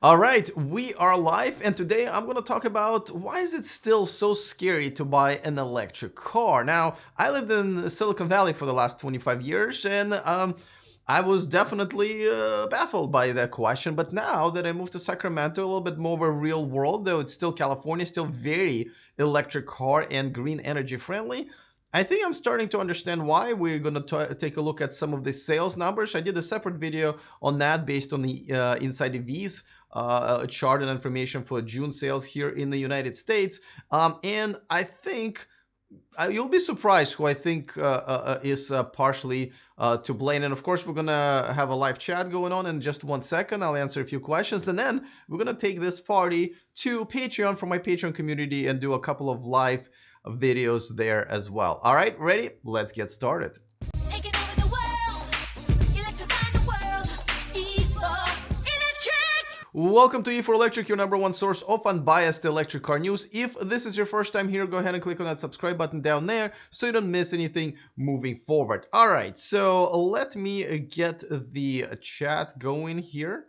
All right, we are live, and today I'm going to talk about why is it still so scary to buy an electric car. Now, I lived in Silicon Valley for the last 25 years, and I was definitely baffled by that question. But now that I moved to Sacramento, a little bit more of a real world, though it's still California, still very electric car and green energy friendly. I think I'm starting to understand why. We're going to take a look at some of the sales numbers. I did a separate video on that based on the Inside EVs chart and information for June sales here in the United States. And I think you'll be surprised who I think is partially to blame. And of course, we're going to have a live chat going on in just 1 second. I'll answer a few questions. And then we're going to take this party to Patreon for my Patreon community and do a couple of live videos there as well. All right, ready? Let's get started. Taking over the world, electrifying the world, E4 Electric. Welcome to E4 Electric, your number one source of unbiased electric car news. If this is your first time here, go ahead and click on that subscribe button down there so you don't miss anything moving forward. All right, so let me get the chat going here.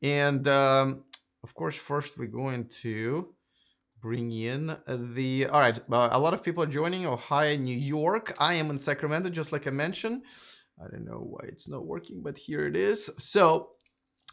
And of course, first we're going to bring in all right, a lot of people are joining. Ohio, New York. I am in Sacramento, just like I mentioned. I don't know why it's not working, but here it is. So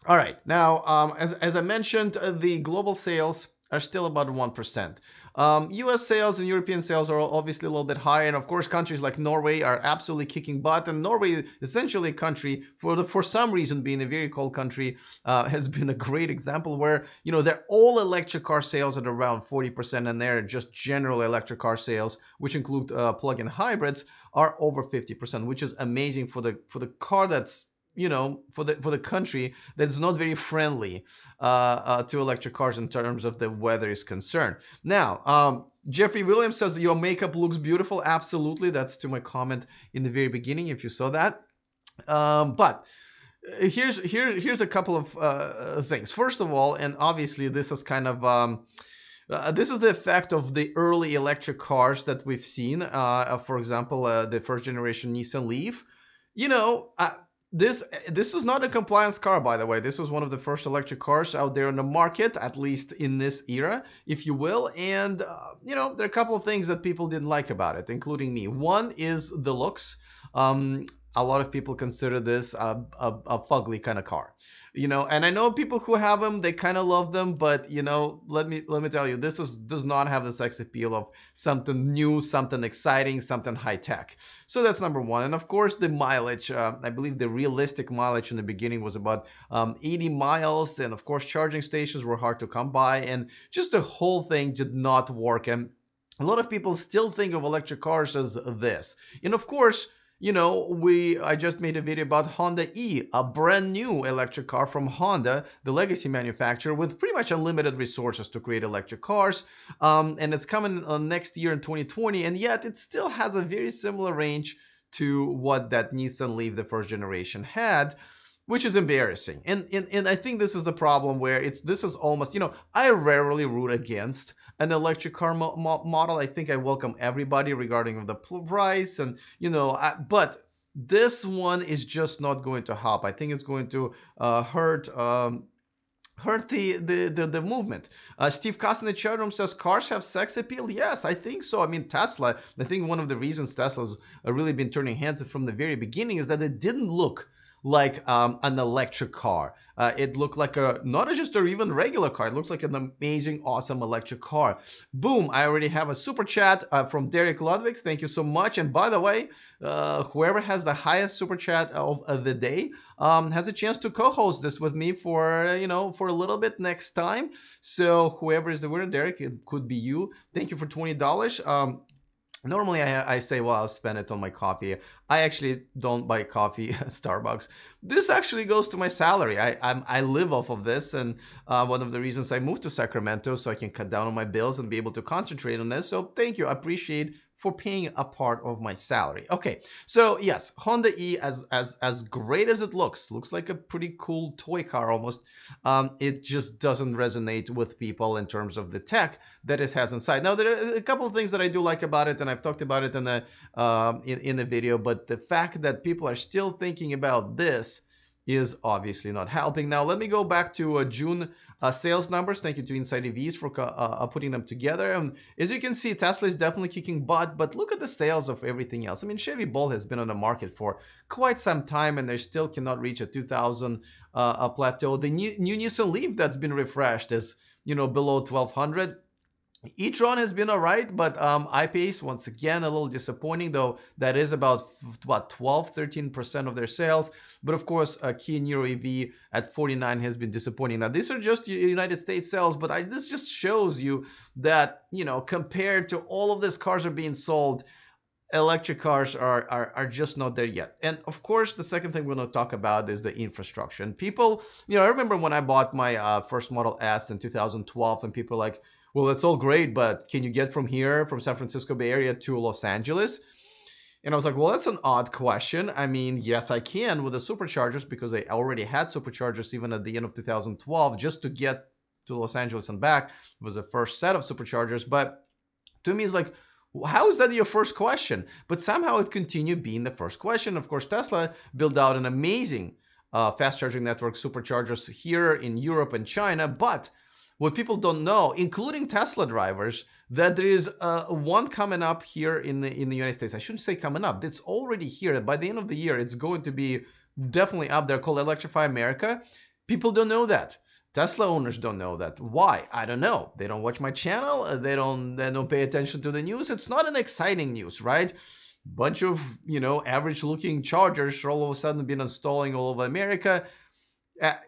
all right, now as I mentioned, the global sales are still about 1%. US sales and European sales are obviously a little bit higher, and of course countries like Norway are absolutely kicking butt. And Norway, essentially a country for some reason being a very cold country, has been a great example where they're all electric car sales at around 40%, and they're just general electric car sales, which include plug-in hybrids, are over 50%, which is amazing for the car that's for the country that's not very friendly to electric cars in terms of the weather is concerned. Now, Jeffrey Williams says your makeup looks beautiful. Absolutely, that's to my comment in the very beginning, if you saw that. But here's a couple of things. First of all, and obviously this is kind of this is the effect of the early electric cars that we've seen. For example, the first generation Nissan Leaf. This is not a compliance car, by the way. This was one of the first electric cars out there on the market, at least in this era, if you will. And there are a couple of things that people didn't like about it, including me. One is the looks. A lot of people consider this a fugly kind of car, and I know people who have them, they kind of love them, but let me tell you, does not have the sex appeal of something new, something exciting, something high tech. So that's number one. And of course, the mileage. I believe the realistic mileage in the beginning was about 80 miles, and of course, charging stations were hard to come by, and just the whole thing did not work. And a lot of people still think of electric cars as this. And of course, I just made a video about Honda E, a brand new electric car from Honda, the legacy manufacturer, with pretty much unlimited resources to create electric cars. And it's coming next year in 2020, and yet it still has a very similar range to what that Nissan Leaf, the first generation, had, which is embarrassing. And I think this is the problem where this is almost, I rarely root against an electric car model. I think I welcome everybody regarding the price, and but this one is just not going to help. I think it's going to hurt the movement. Steve Koss in the chat room says cars have sex appeal. Yes, I think so. I mean, Tesla, I think one of the reasons Tesla's really been turning heads from the very beginning is that it didn't look like an electric car. It looked like not just a even regular car. It looks like an amazing, awesome electric car. Boom! I already have a super chat from Derek Ludwigs. Thank you so much. And by the way, whoever has the highest super chat of the day has a chance to co-host this with me for for a little bit next time. So whoever is the winner, Derek, it could be you. Thank you for $20. Normally, I say, well, I'll spend it on my coffee. I actually don't buy coffee at Starbucks. This actually goes to my salary. I live off of this, and one of the reasons I moved to Sacramento so I can cut down on my bills and be able to concentrate on this. So thank you. I appreciate for paying a part of my salary. Okay, so yes, Honda E, as great as it looks like a pretty cool toy car almost. It just doesn't resonate with people in terms of the tech that it has inside. Now, there are a couple of things that I do like about it, and I've talked about it in the video. But the fact that people are still thinking about this is obviously not helping. Now, let me go back to June sales numbers. Thank you to Inside EVs for putting them together. And as you can see, Tesla is definitely kicking butt, but look at the sales of everything else. I mean, Chevy Bolt has been on the market for quite some time, and they still cannot reach a 2,000 plateau. The new Nissan Leaf that's been refreshed is, below 1,200. E-tron has been all right, but I-Pace, once again, a little disappointing, though that is about, what, 12-13% of their sales. But of course, Kia Niro EV at 49 has been disappointing. Now, these are just United States sales, but this just shows you that, compared to all of these cars are being sold, electric cars are just not there yet. And of course, the second thing we're going to talk about is the infrastructure. And people, I remember when I bought my first Model S in 2012, and people were like, well, that's all great, but can you get from here, from San Francisco Bay Area to Los Angeles? And I was like, well, that's an odd question. I mean, yes, I can with the superchargers, because they already had superchargers even at the end of 2012 just to get to Los Angeles and back. It was the first set of superchargers. But to me, it's like, how is that your first question? But somehow it continued being the first question. Of course, Tesla built out an amazing fast charging network, superchargers here in Europe and China. But what people don't know, including Tesla drivers, that there is one coming up here in the United States. I shouldn't say coming up. It's already here. By the end of the year, it's going to be definitely up there, called Electrify America. People don't know that. Tesla owners don't know that. Why? I don't know. They don't watch my channel. They don't pay attention to the news. It's not an exciting news, right? Bunch of, average looking chargers all of a sudden been installing all over America.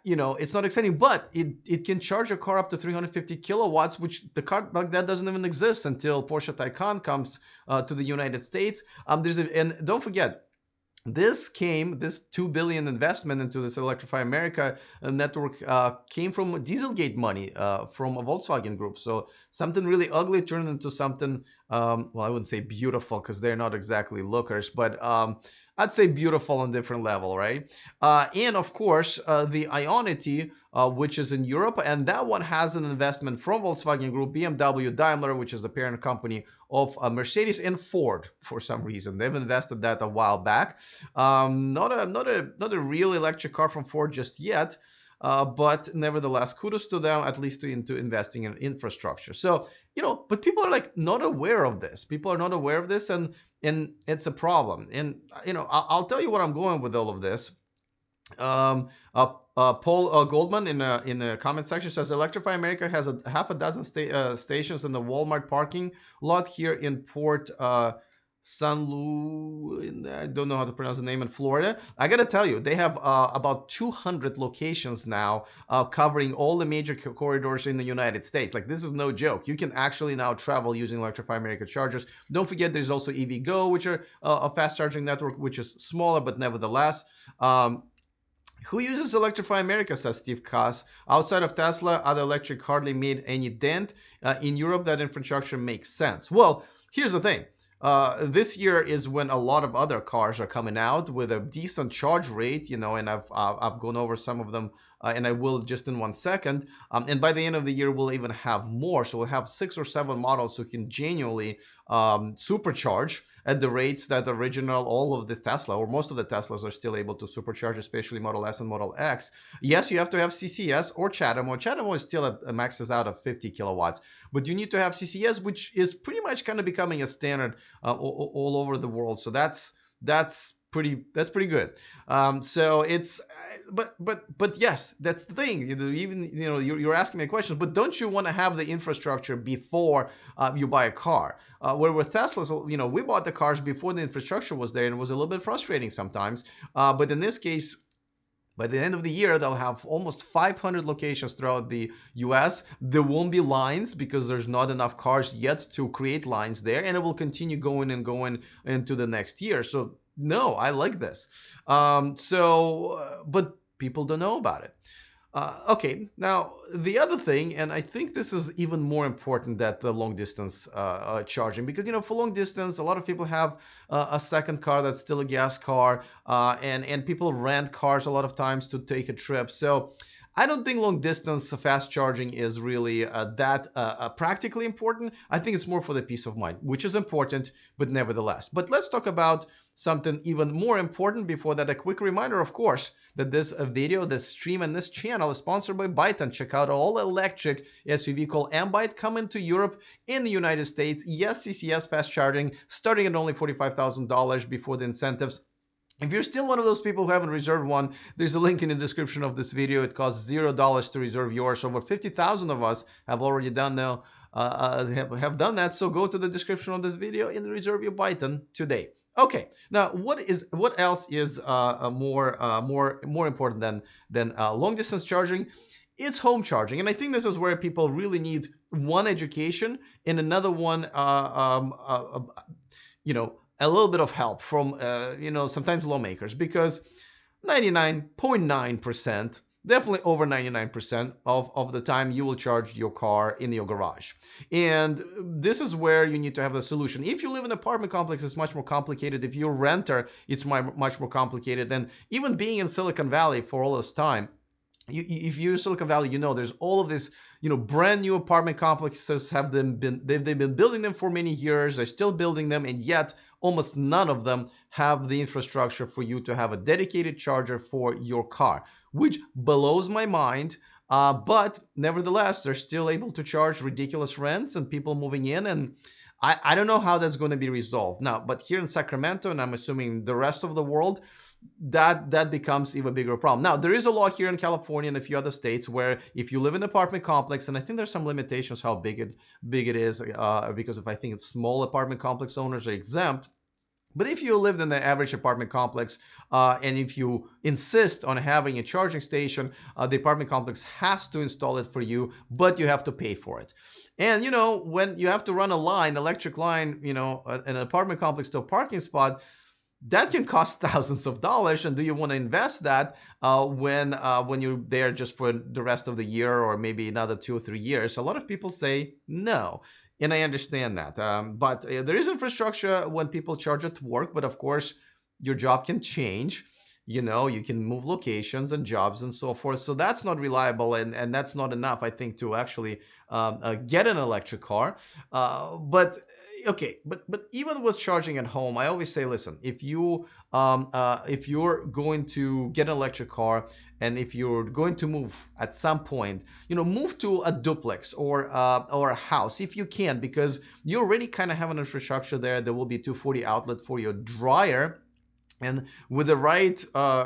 It's not exciting, but it can charge a car up to 350 kilowatts, which the car like that doesn't even exist until Porsche Taycan comes to the United States. And don't forget, this 2 billion investment into this Electrify America network came from Dieselgate money from a Volkswagen group. So something really ugly turned into something, well, I wouldn't say beautiful, because they're not exactly lookers, but I'd say beautiful on a different level, right? And of course, the Ionity, which is in Europe, and that one has an investment from Volkswagen Group, BMW, Daimler, which is the parent company of Mercedes, and Ford. For some reason, they've invested that a while back. Not a real electric car from Ford just yet. But nevertheless, kudos to them, at least into investing in infrastructure. So, but people are like not aware of this. People are not aware of this, and it's a problem. And I'll tell you what I'm going with all of this. Paul Goldman in the comment section says Electrify America has half a dozen stations in the Walmart parking lot here in Port San Luis, I don't know how to pronounce the name, in Florida. I gotta tell you, they have about 200 locations now covering all the major corridors in the United States. Like, this is no joke. You can actually now travel using Electrify America chargers. Don't forget, there's also EVgo, which are a fast charging network, which is smaller, but nevertheless. Who uses Electrify America, says Steve Koss. Outside of Tesla, other electric hardly made any dent. In Europe, that infrastructure makes sense. Well, here's the thing. This year is when a lot of other cars are coming out with a decent charge rate, and I've gone over some of them, and I will just in 1 second. And by the end of the year, we'll even have more. So we'll have 6 or 7 models who can genuinely supercharge at the rates that all of the Tesla, or most of the Teslas, are still able to supercharge, especially Model S and Model X. Yes, you have to have CCS or CHAdeMO. CHAdeMO is still at maxes out of 50 kilowatts, but you need to have CCS, which is pretty much kind of becoming a standard all over the world. So that's pretty good. So it's but yes, that's the thing. Even you're asking me a question, but don't you want to have the infrastructure before you buy a car? Where with Teslas, we bought the cars before the infrastructure was there, and it was a little bit frustrating sometimes. But in this case, by the end of the year, they'll have almost 500 locations throughout the US. There won't be lines because there's not enough cars yet to create lines there, and it will continue going into the next year. So no, I like this. But people don't know about it. Okay, now the other thing, and I think this is even more important than the long distance charging, because for long distance, a lot of people have a second car that's still a gas car, and people rent cars a lot of times to take a trip. So I don't think long distance fast charging is really that practically important. I think it's more for the peace of mind, which is important, but nevertheless. But let's talk about something even more important. Before that, a quick reminder, of course, that this video, this stream, and this channel is sponsored by Byton. Check out all electric SUV called M-Byte coming to Europe in the United States. Yes, CCS fast charging starting at only $45,000 before the incentives. If you're still one of those people who haven't reserved one, there's a link in the description of this video. It costs $0 to reserve yours. Over 50,000 of us have already done now, have done that. So go to the description of this video and reserve your Byton today. Okay, now what else is more important than long distance charging? It's home charging, and I think this is where people really need one education and another one, a little bit of help from sometimes lawmakers, because 99.9%, definitely over 99% of the time you will charge your car in your garage. And this is where you need to have a solution. If you live in an apartment complex, it's much more complicated. If you're a renter, it's much more complicated. And even being in Silicon Valley for all this time, if you're in Silicon Valley, there's all of this, brand new apartment complexes they've been building them for many years. They're still building them, and yet almost none of them have the infrastructure for you to have a dedicated charger for your car, which blows my mind. But nevertheless, they're still able to charge ridiculous rents and people moving in. And I don't know how that's going to be resolved now. But here in Sacramento, and I'm assuming the rest of the world, that becomes even bigger problem. Now, there is a law here in California and a few other states where if you live in an apartment complex, and I think there's some limitations how big it is, because if I think it's small apartment complex owners are exempt. But if you lived in the average apartment complex, and if you insist on having a charging station, the apartment complex has to install it for you, but you have to pay for it. And when you have to run a line, electric line, an apartment complex to a parking spot, that can cost thousands of dollars. And do you want to invest that when you're there just for the rest of the year or maybe another 2 or 3 years? A lot of people say no. And I understand that. But there is infrastructure when people charge at work. But of course, your job can change. You can move locations and jobs and so forth. So that's not reliable. And that's not enough, I think, to actually get an electric car. But even with charging at home, I always say, listen, if you're going to get an electric car, and if you're going to move at some point, move to a duplex or a house if you can, because you already kind of have an infrastructure there. There will be 240 outlet for your dryer. And with the right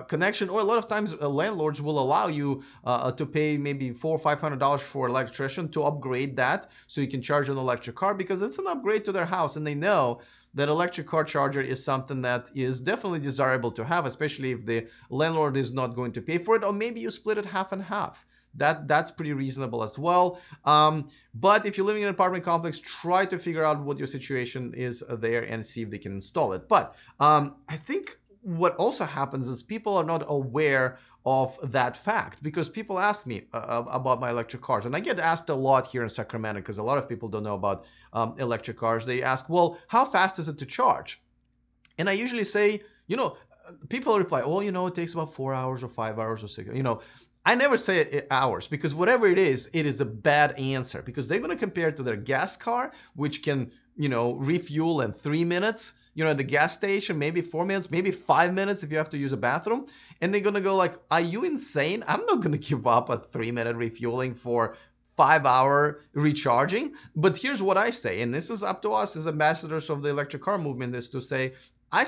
connection, or a lot of times landlords will allow you to pay maybe $400 or $500 for an electrician to upgrade that, so you can charge an electric car, because it's an upgrade to their house, and they know that electric car charger is something that is definitely desirable to have, especially if the landlord is not going to pay for it, or maybe you split it half and half. That's pretty reasonable as well. But if you're living in an apartment complex, try to figure out what your situation is there and see if they can install it. But I think what also happens is people are not aware of that fact, because people ask me about my electric cars, and I get asked a lot here in Sacramento because a lot of people don't know about electric cars. They ask, well, how fast is it to charge? And I usually say, people reply, oh, it takes about 4 hours or 5 hours or 6. I never say hours, because whatever it is a bad answer, because they're going to compare it to their gas car, which can, refuel in 3 minutes, at the gas station, maybe 4 minutes, maybe 5 minutes if you have to use a bathroom. And they're going to go like, are you insane? I'm not going to give up a 3-minute refueling for 5-hour recharging. But here's what I say, and this is up to us as ambassadors of the electric car movement, is to say, I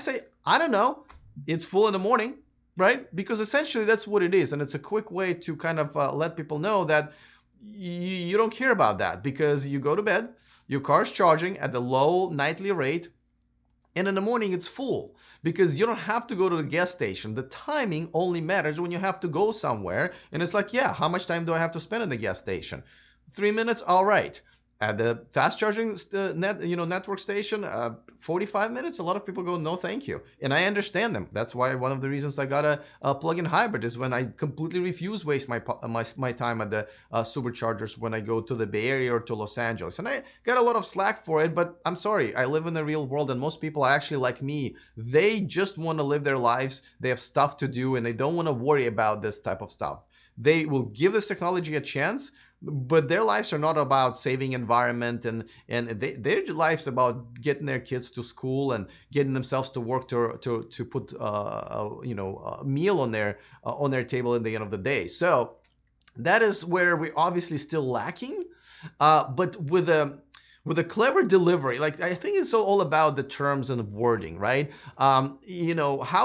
don't know, it's full in the morning, right? Because essentially that's what it is. And it's a quick way to kind of let people know that you don't care about that, because you go to bed, your car's charging at the low nightly rate, and in the morning it's full, because you don't have to go to the gas station. The timing only matters when you have to go somewhere. And it's like, yeah, how much time do I have to spend in the gas station? 3 minutes, all right. At the fast charging network station, 45 minutes. A lot of people go, no, thank you, and I understand them. That's why one of the reasons I got a plug-in hybrid is when I completely refuse waste my time at the superchargers when I go to the Bay Area or to Los Angeles, and I got a lot of slack for it. But I'm sorry, I live in the real world, and most people are actually like me. They just want to live their lives. They have stuff to do, and they don't want to worry about this type of stuff. they will give this technology a chance, but their lives are not about saving environment, and their lives about getting their kids to school and getting themselves to work to put a meal on their table at the end of the day. So that is where we're obviously still lacking, but with a clever delivery. Like, I think it's all about the terms and wording, right? How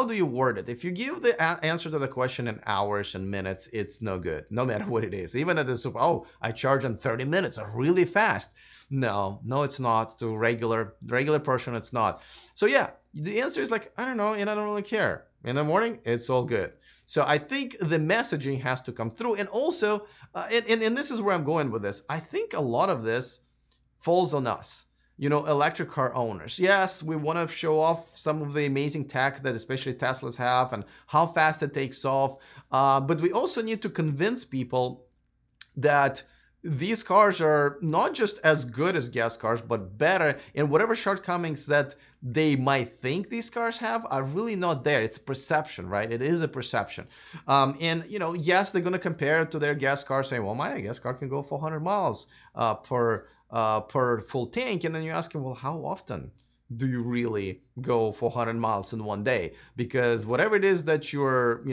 do you word it? If you give the answer to the question in hours and minutes, it's no good, no matter what it is. Even at the super, oh, I charge in 30 minutes, really fast. No, no, it's not. To regular person, it's not. So yeah, the answer is like, I don't know, and I don't really care. In the morning, it's all good. So I think the messaging has to come through, and also, and this is where I'm going with this. I think a lot of this falls on us, electric car owners. Yes, we want to show off some of the amazing tech that especially Teslas have and how fast it takes off. But we also need to convince people that these cars are not just as good as gas cars, but better, and whatever shortcomings that they might think these cars have are really not there. It's a perception, right? It is a perception. And yes, they're going to compare it to their gas car, saying, well, my gas car can go 400 miles per full tank. And then you ask them, well, how often do you really go 400 miles in one day? Because whatever it is that you're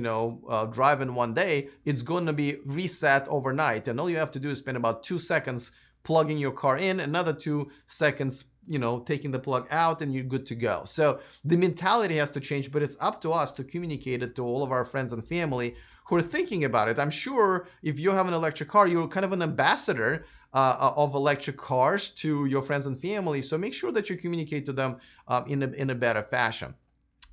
driving one day, it's going to be reset overnight, and all you have to do is spend about 2 seconds plugging your car in, another 2 seconds taking the plug out, and you're good to go. So the mentality has to change, but it's up to us to communicate it to all of our friends and family who are thinking about it. I'm sure if you have an electric car, you're kind of an ambassador of electric cars to your friends and family. So make sure that you communicate to them in a better fashion.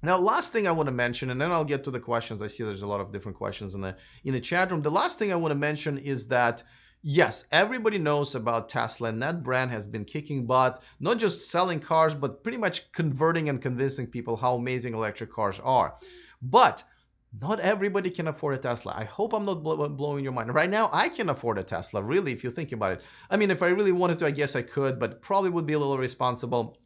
Now, last thing I want to mention, and then I'll get to the questions. I see there's a lot of different questions in the chat room. The last thing I want to mention is that, yes, everybody knows about Tesla, and that brand has been kicking butt, not just selling cars, but pretty much converting and convincing people how amazing electric cars are. But not everybody can afford a Tesla. I hope I'm not blowing your mind. Right now, I can afford a Tesla, really, if you think about it. I mean, if I really wanted to, I guess I could, but probably would be a little irresponsible.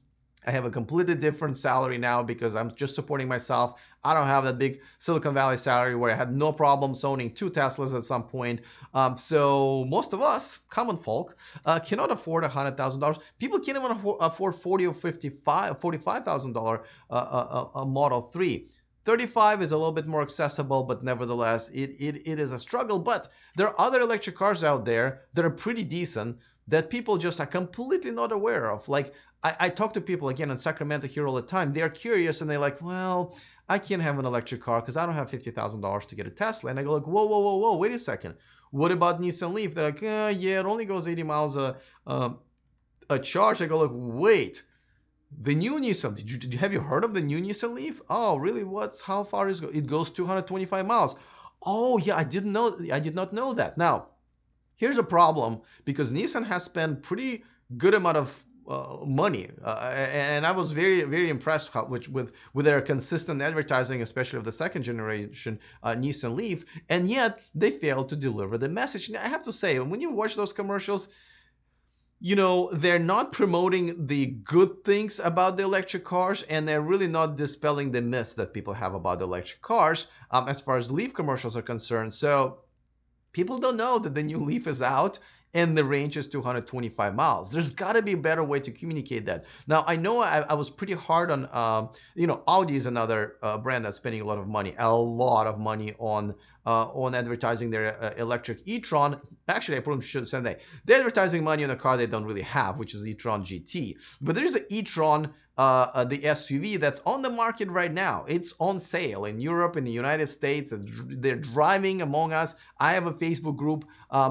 I have a completely different salary now because I'm just supporting myself. I don't have that big Silicon Valley salary where I had no problems owning 2 Teslas at some point. So most of us, common folk, cannot afford $100,000. People can't even afford $40,000 or $45,000 a Model 3. 35 is a little bit more accessible, but nevertheless, it is a struggle. But there are other electric cars out there that are pretty decent that people just are completely not aware of. Like, I talk to people, again, in Sacramento here all the time. They're curious, and they're like, well, I can't have an electric car because I don't have $50,000 to get a Tesla. And I go like, whoa, whoa, whoa, whoa, wait a second. What about Nissan Leaf? They're like, yeah, it only goes 80 miles a charge. I go like, wait. The new Nissan, have you heard of the new Nissan Leaf? Oh, really? How far is it? It goes 225 miles. Oh, yeah, I did not know that. Now, here's a problem, because Nissan has spent pretty good amount of money, and I was very, very impressed with their consistent advertising, especially of the second generation Nissan Leaf, and yet they failed to deliver the message. Now, I have to say, when you watch those commercials, they're not promoting the good things about the electric cars, and they're really not dispelling the myths that people have about the electric cars as far as Leaf commercials are concerned. So people don't know that the new Leaf is out and the range is 225 miles. There's got to be a better way to communicate that. Now, I know I was pretty hard on, Audi is another brand that's spending a lot of money on advertising their electric e-tron. Actually, I probably should say that. They're advertising money on a car they don't really have, which is e-tron GT. But there's an e-tron, the SUV that's on the market right now. It's on sale in Europe, in the United States. They're driving among us. I have a Facebook group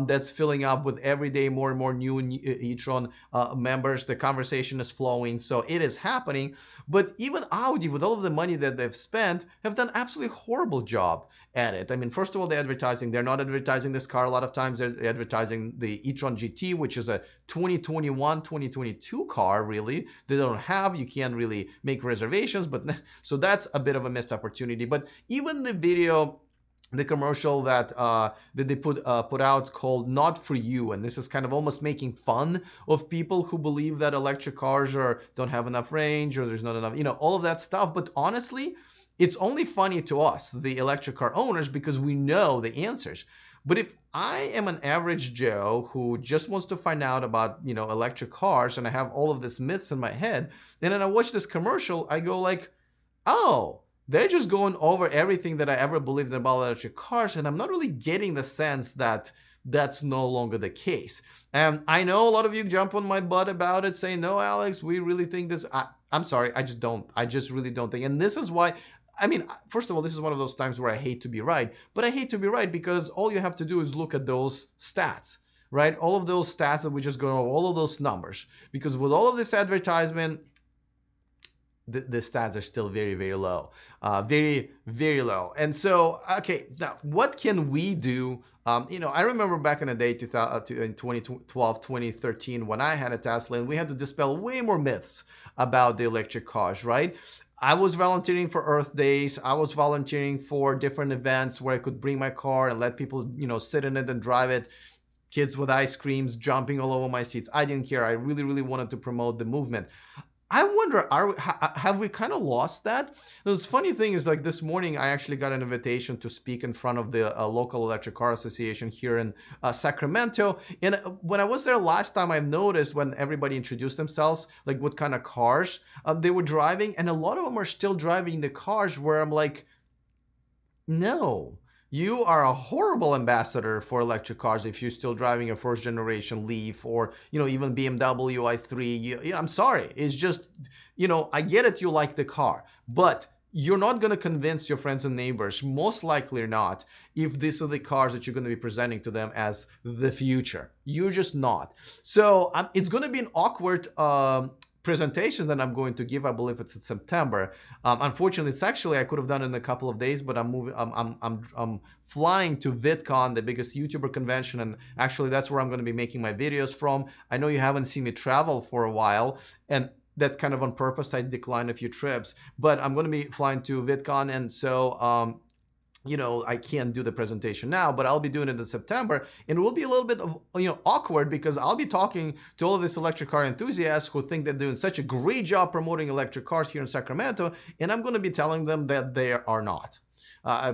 that's filling up with every day more and more new e-tron members. The conversation is flowing, so it is happening. But even Audi, with all of the money that they've spent, have done absolutely horrible job at it. I mean, first of all, they're not advertising this car. A lot of times they're advertising the e-tron GT, which is a 2021, 2022 car, really. They don't have, you can't really make reservations, but so that's a bit of a missed opportunity. But even the video, the commercial that they put out called "Not for You," and this is kind of almost making fun of people who believe that electric cars don't have enough range, or there's not enough, all of that stuff. But honestly, it's only funny to us, the electric car owners, because we know the answers. But if I am an average Joe who just wants to find out about, electric cars, and I have all of these myths in my head, and then I watch this commercial, I go like, oh, they're just going over everything that I ever believed about electric cars, and I'm not really getting the sense that that's no longer the case. And I know a lot of you jump on my butt about it, saying, no, Alex, we really think this. I'm sorry, I just don't. I just really don't think. And this is why. I mean, first of all, this is one of those times where I hate to be right, but I hate to be right because all you have to do is look at those stats, right? All of those stats that we just go over, all of those numbers. Because with all of this advertisement, the stats are still very, very low, very, very low. And so, okay, now what can we do? I remember back in the day, in 2012, 2013, when I had a Tesla, and we had to dispel way more myths about the electric cars, right? I was volunteering for Earth Days. I was volunteering for different events where I could bring my car and let people, sit in it and drive it. Kids with ice creams jumping all over my seats. I didn't care. I really, really wanted to promote the movement. I wonder, have we kind of lost that? The funny thing is, like this morning, I actually got an invitation to speak in front of the local electric car association here in Sacramento. And when I was there last time, I've noticed when everybody introduced themselves, like what kind of cars they were driving, and a lot of them are still driving the cars where I'm like, no, you are a horrible ambassador for electric cars if you're still driving a first generation Leaf or, even BMW i3. I'm sorry. It's just, I get it. You like the car, but you're not going to convince your friends and neighbors, most likely not, if these are the cars that you're going to be presenting to them as the future. You're just not. So it's going to be an awkward presentation that I'm going to give. I believe it's in September. Unfortunately, it's actually I could have done it in a couple of days, but I'm moving. I'm flying to VidCon, the biggest YouTuber convention, and actually that's where I'm going to be making my videos from. I know you haven't seen me travel for a while, and that's kind of on purpose. I declined a few trips, but I'm going to be flying to VidCon, and so I can't do the presentation now, but I'll be doing it in September, and it will be a little bit of, awkward because I'll be talking to all of these electric car enthusiasts who think they're doing such a great job promoting electric cars here in Sacramento, and I'm going to be telling them that they are not.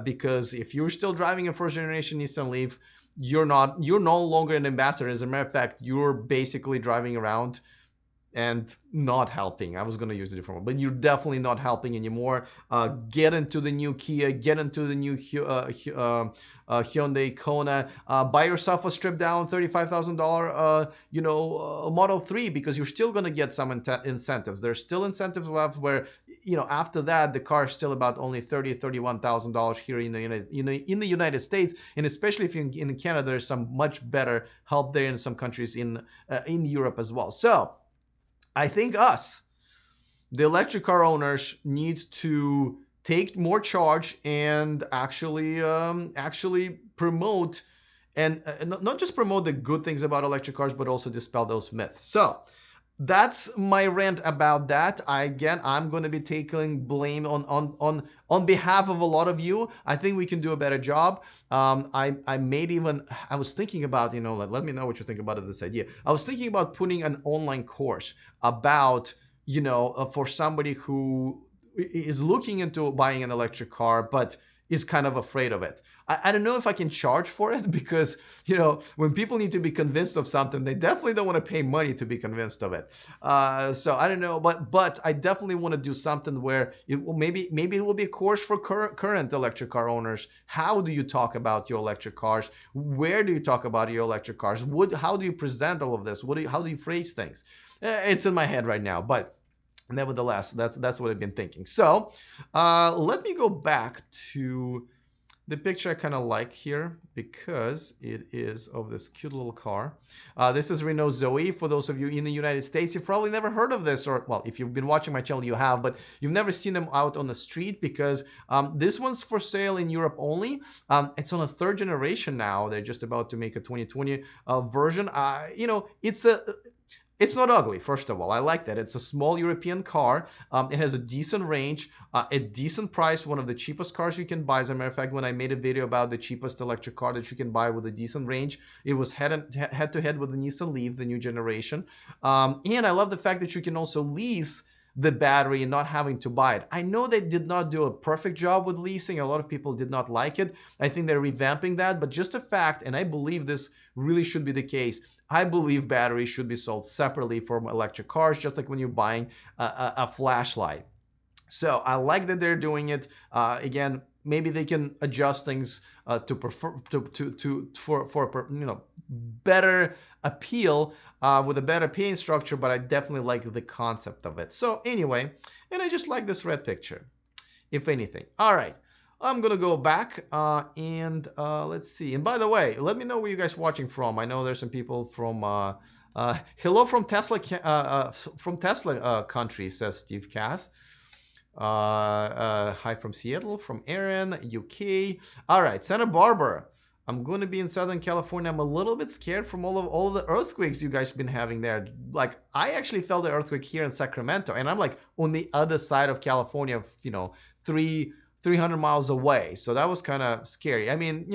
Because if you're still driving a first generation Nissan Leaf, you're no longer an ambassador. As a matter of fact, you're basically driving around and not helping. I was going to use a different one, but you're definitely not helping anymore. Get into the new Kia, get into the new Hyundai Kona, buy yourself a stripped down $35,000 Model 3, because you're still going to get some incentives. There's still incentives left where, after that the car is still about only $31,000 here in the United States, and especially if you're in Canada, there's some much better help there in some countries in Europe as well. So I think the electric car owners, need to take more charge and actually promote, and not just promote the good things about electric cars, but also dispel those myths. So that's my rant about that. I'm going to be taking blame on behalf of a lot of you. I think we can do a better job. I was thinking about, let me know what you think about this idea. I was thinking about putting an online course about, for somebody who is looking into buying an electric car, but is kind of afraid of it. I don't know if I can charge for it because, when people need to be convinced of something, they definitely don't want to pay money to be convinced of it. So I don't know, but I definitely want to do something where maybe it will be a course for current electric car owners. How do you talk about your electric cars? Where do you talk about your electric cars? How do you present all of this? How do you phrase things? It's in my head right now, but nevertheless, that's what I've been thinking. So let me go back to the picture I kind of like here, because it is of this cute little car. This is Renault Zoe. For those of you in the United States, you've probably never heard of this, or, well, if you've been watching my channel, you have, but you've never seen them out on the street, because this one's for sale in Europe only. It's on a third generation now. They're just about to make a 2020 version. It's not ugly, first of all. I like that. It's a small European car. It has a decent range, a decent price, one of the cheapest cars you can buy. As a matter of fact, when I made a video about the cheapest electric car that you can buy with a decent range, it was head-to-head with the Nissan Leaf, the new generation. And I love the fact that you can also lease the battery and not having to buy it. I know they did not do a perfect job with leasing. A lot of people did not like it. I think they're revamping that, but just a fact, and I believe this really should be the case. I believe batteries should be sold separately from electric cars, just like when you're buying a flashlight. So I like that they're doing it. Again, maybe they can adjust things to prefer for better appeal with a better paying structure. But I definitely like the concept of it. So anyway, and I just like this red picture, if anything. All right. I'm gonna go back and let's see. And by the way, let me know where you guys watching from. I know there's some people from hello from Tesla country, says Steve Cass. Hi from Seattle, from Aaron, UK. All right, Santa Barbara. I'm going to be in Southern California. I'm a little bit scared from all of the earthquakes you guys have been having there. Like, I actually felt the earthquake here in Sacramento, and I'm like on the other side of California, 300 miles away. So that was kind of scary. I mean,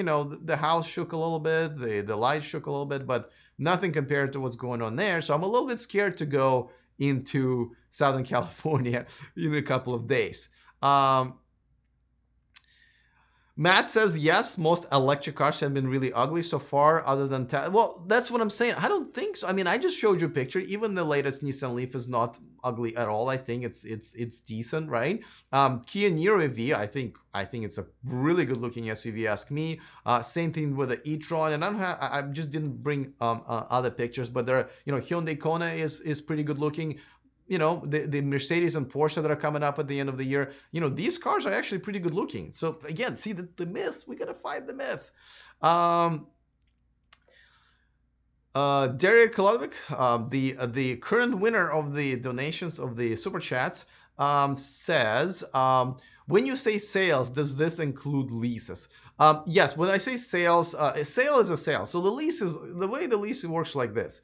the house shook a little bit, the lights shook a little bit, but nothing compared to what's going on there. So I'm a little bit scared to go into Southern California in a couple of days. Matt says, yes, most electric cars have been really ugly so far, other than well, that's what I'm saying. I don't think so. I mean, I just showed you a picture. Even the latest Nissan Leaf is not ugly at all. I think it's decent, right? Kia Niro EV, I think it's a really good looking SUV. Ask me. Same thing with the e-tron, and I just didn't bring other pictures, but there, Hyundai Kona is pretty good looking. The Mercedes and Porsche that are coming up at the end of the year, these cars are actually pretty good looking. So again, see the myth. We gotta find the myth. Derek Kolovic, the current winner of the donations of the super chats, says, when you say sales, does this include leases? Yes, when I say sales, a sale is a sale. So the way the lease works like this.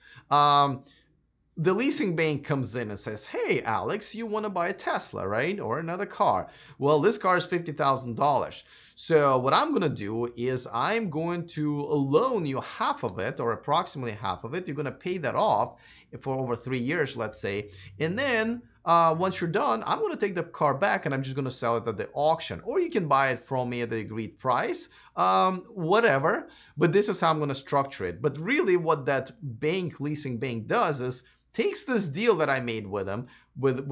The leasing bank comes in and says, hey, Alex, you want to buy a Tesla, right? Or another car. Well, this car is $50,000. So what I'm going to do is I'm going to loan you half of it, or approximately half of it. You're going to pay that off for over 3 years, let's say. And then once you're done, I'm going to take the car back and I'm just going to sell it at the auction. Or you can buy it from me at the agreed price, whatever. But this is how I'm going to structure it. But really what that leasing bank does is takes this deal that I made with them, but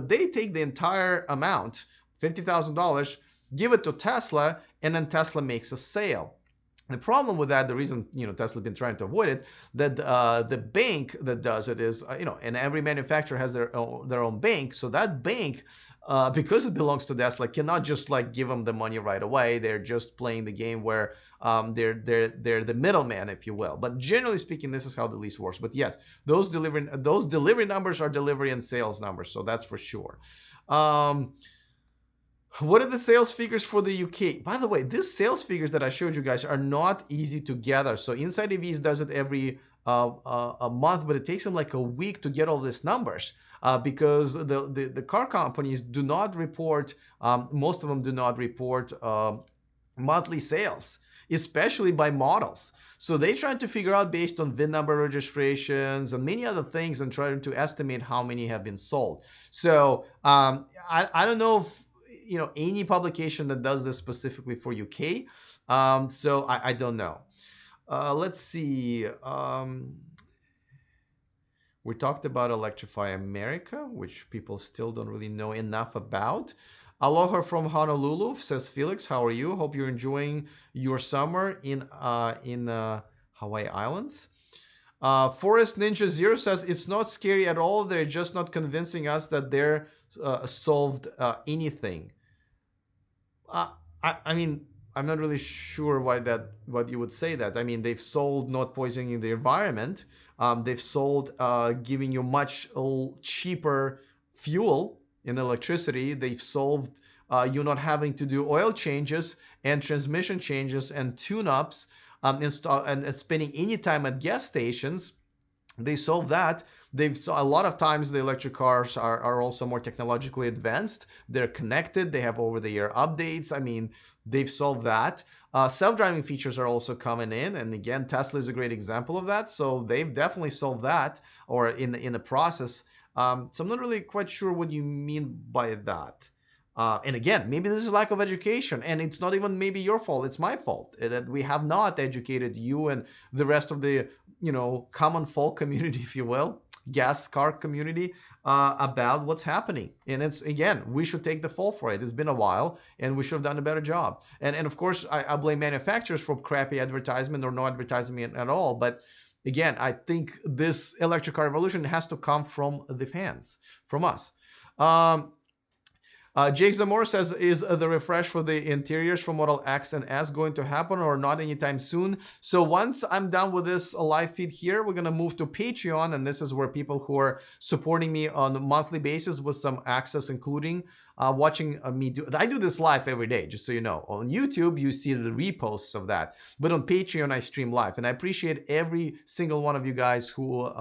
they take the entire amount, $50,000, give it to Tesla, and then Tesla makes a sale. The problem with that, the reason Tesla's been trying to avoid it, that the bank that does it is and every manufacturer has their own bank, so that bank, because it belongs to Tesla, cannot just like give them the money right away. They're just playing the game where they're the middleman, if you will. But generally speaking, this is how the lease works. But yes, those delivery numbers are delivery and sales numbers, so that's for sure. What are the sales figures for the UK? By the way, these sales figures that I showed you guys are not easy to gather. So Inside EVs does it every a month, but it takes them like a week to get all these numbers because the car companies do not report, most of them do not report monthly sales, especially by models. So they try to figure out based on VIN number registrations and many other things and trying to estimate how many have been sold. So I don't know if any publication that does this specifically for UK. So I don't know. Let's see. We talked about Electrify America, which people still don't really know enough about. Aloha from Honolulu, says Felix. How are you? Hope you're enjoying your summer in Hawaii Islands. Forest Ninja Zero says it's not scary at all. They're just not convincing us that they're solved anything. I mean, I'm not really sure what you would say that. I mean, they've sold not poisoning the environment. They've sold giving you much cheaper fuel in electricity. They've solved you not having to do oil changes and transmission changes and tune-ups and spending any time at gas stations. They solved that. A lot of times the electric cars are also more technologically advanced. They're connected. They have over-the-air updates. I mean, they've solved that. Self-driving features are also coming in, and again, Tesla is a great example of that. So they've definitely solved that, or in the process So I'm not really quite sure what you mean by that. And again, maybe this is lack of education, and it's not even maybe your fault. It's my fault that we have not educated you and the rest of the, common folk community, if you will, gas car community, about what's happening. And it's, again, we should take the fall for it. It's been a while, and we should have done a better job. And of course, I blame manufacturers for crappy advertisement or no advertisement at all. But again, I think this electric car revolution has to come from the fans, from us. Um, Jake Zamora says, is the refresh for the interiors from Model X and S going to happen or not anytime soon? So once I'm done with this live feed here, we're going to move to Patreon. And this is where people who are supporting me on a monthly basis with some access, including watching me do. I do this live every day, just so you know. On YouTube, you see the reposts of that. But on Patreon, I stream live. And I appreciate every single one of you guys who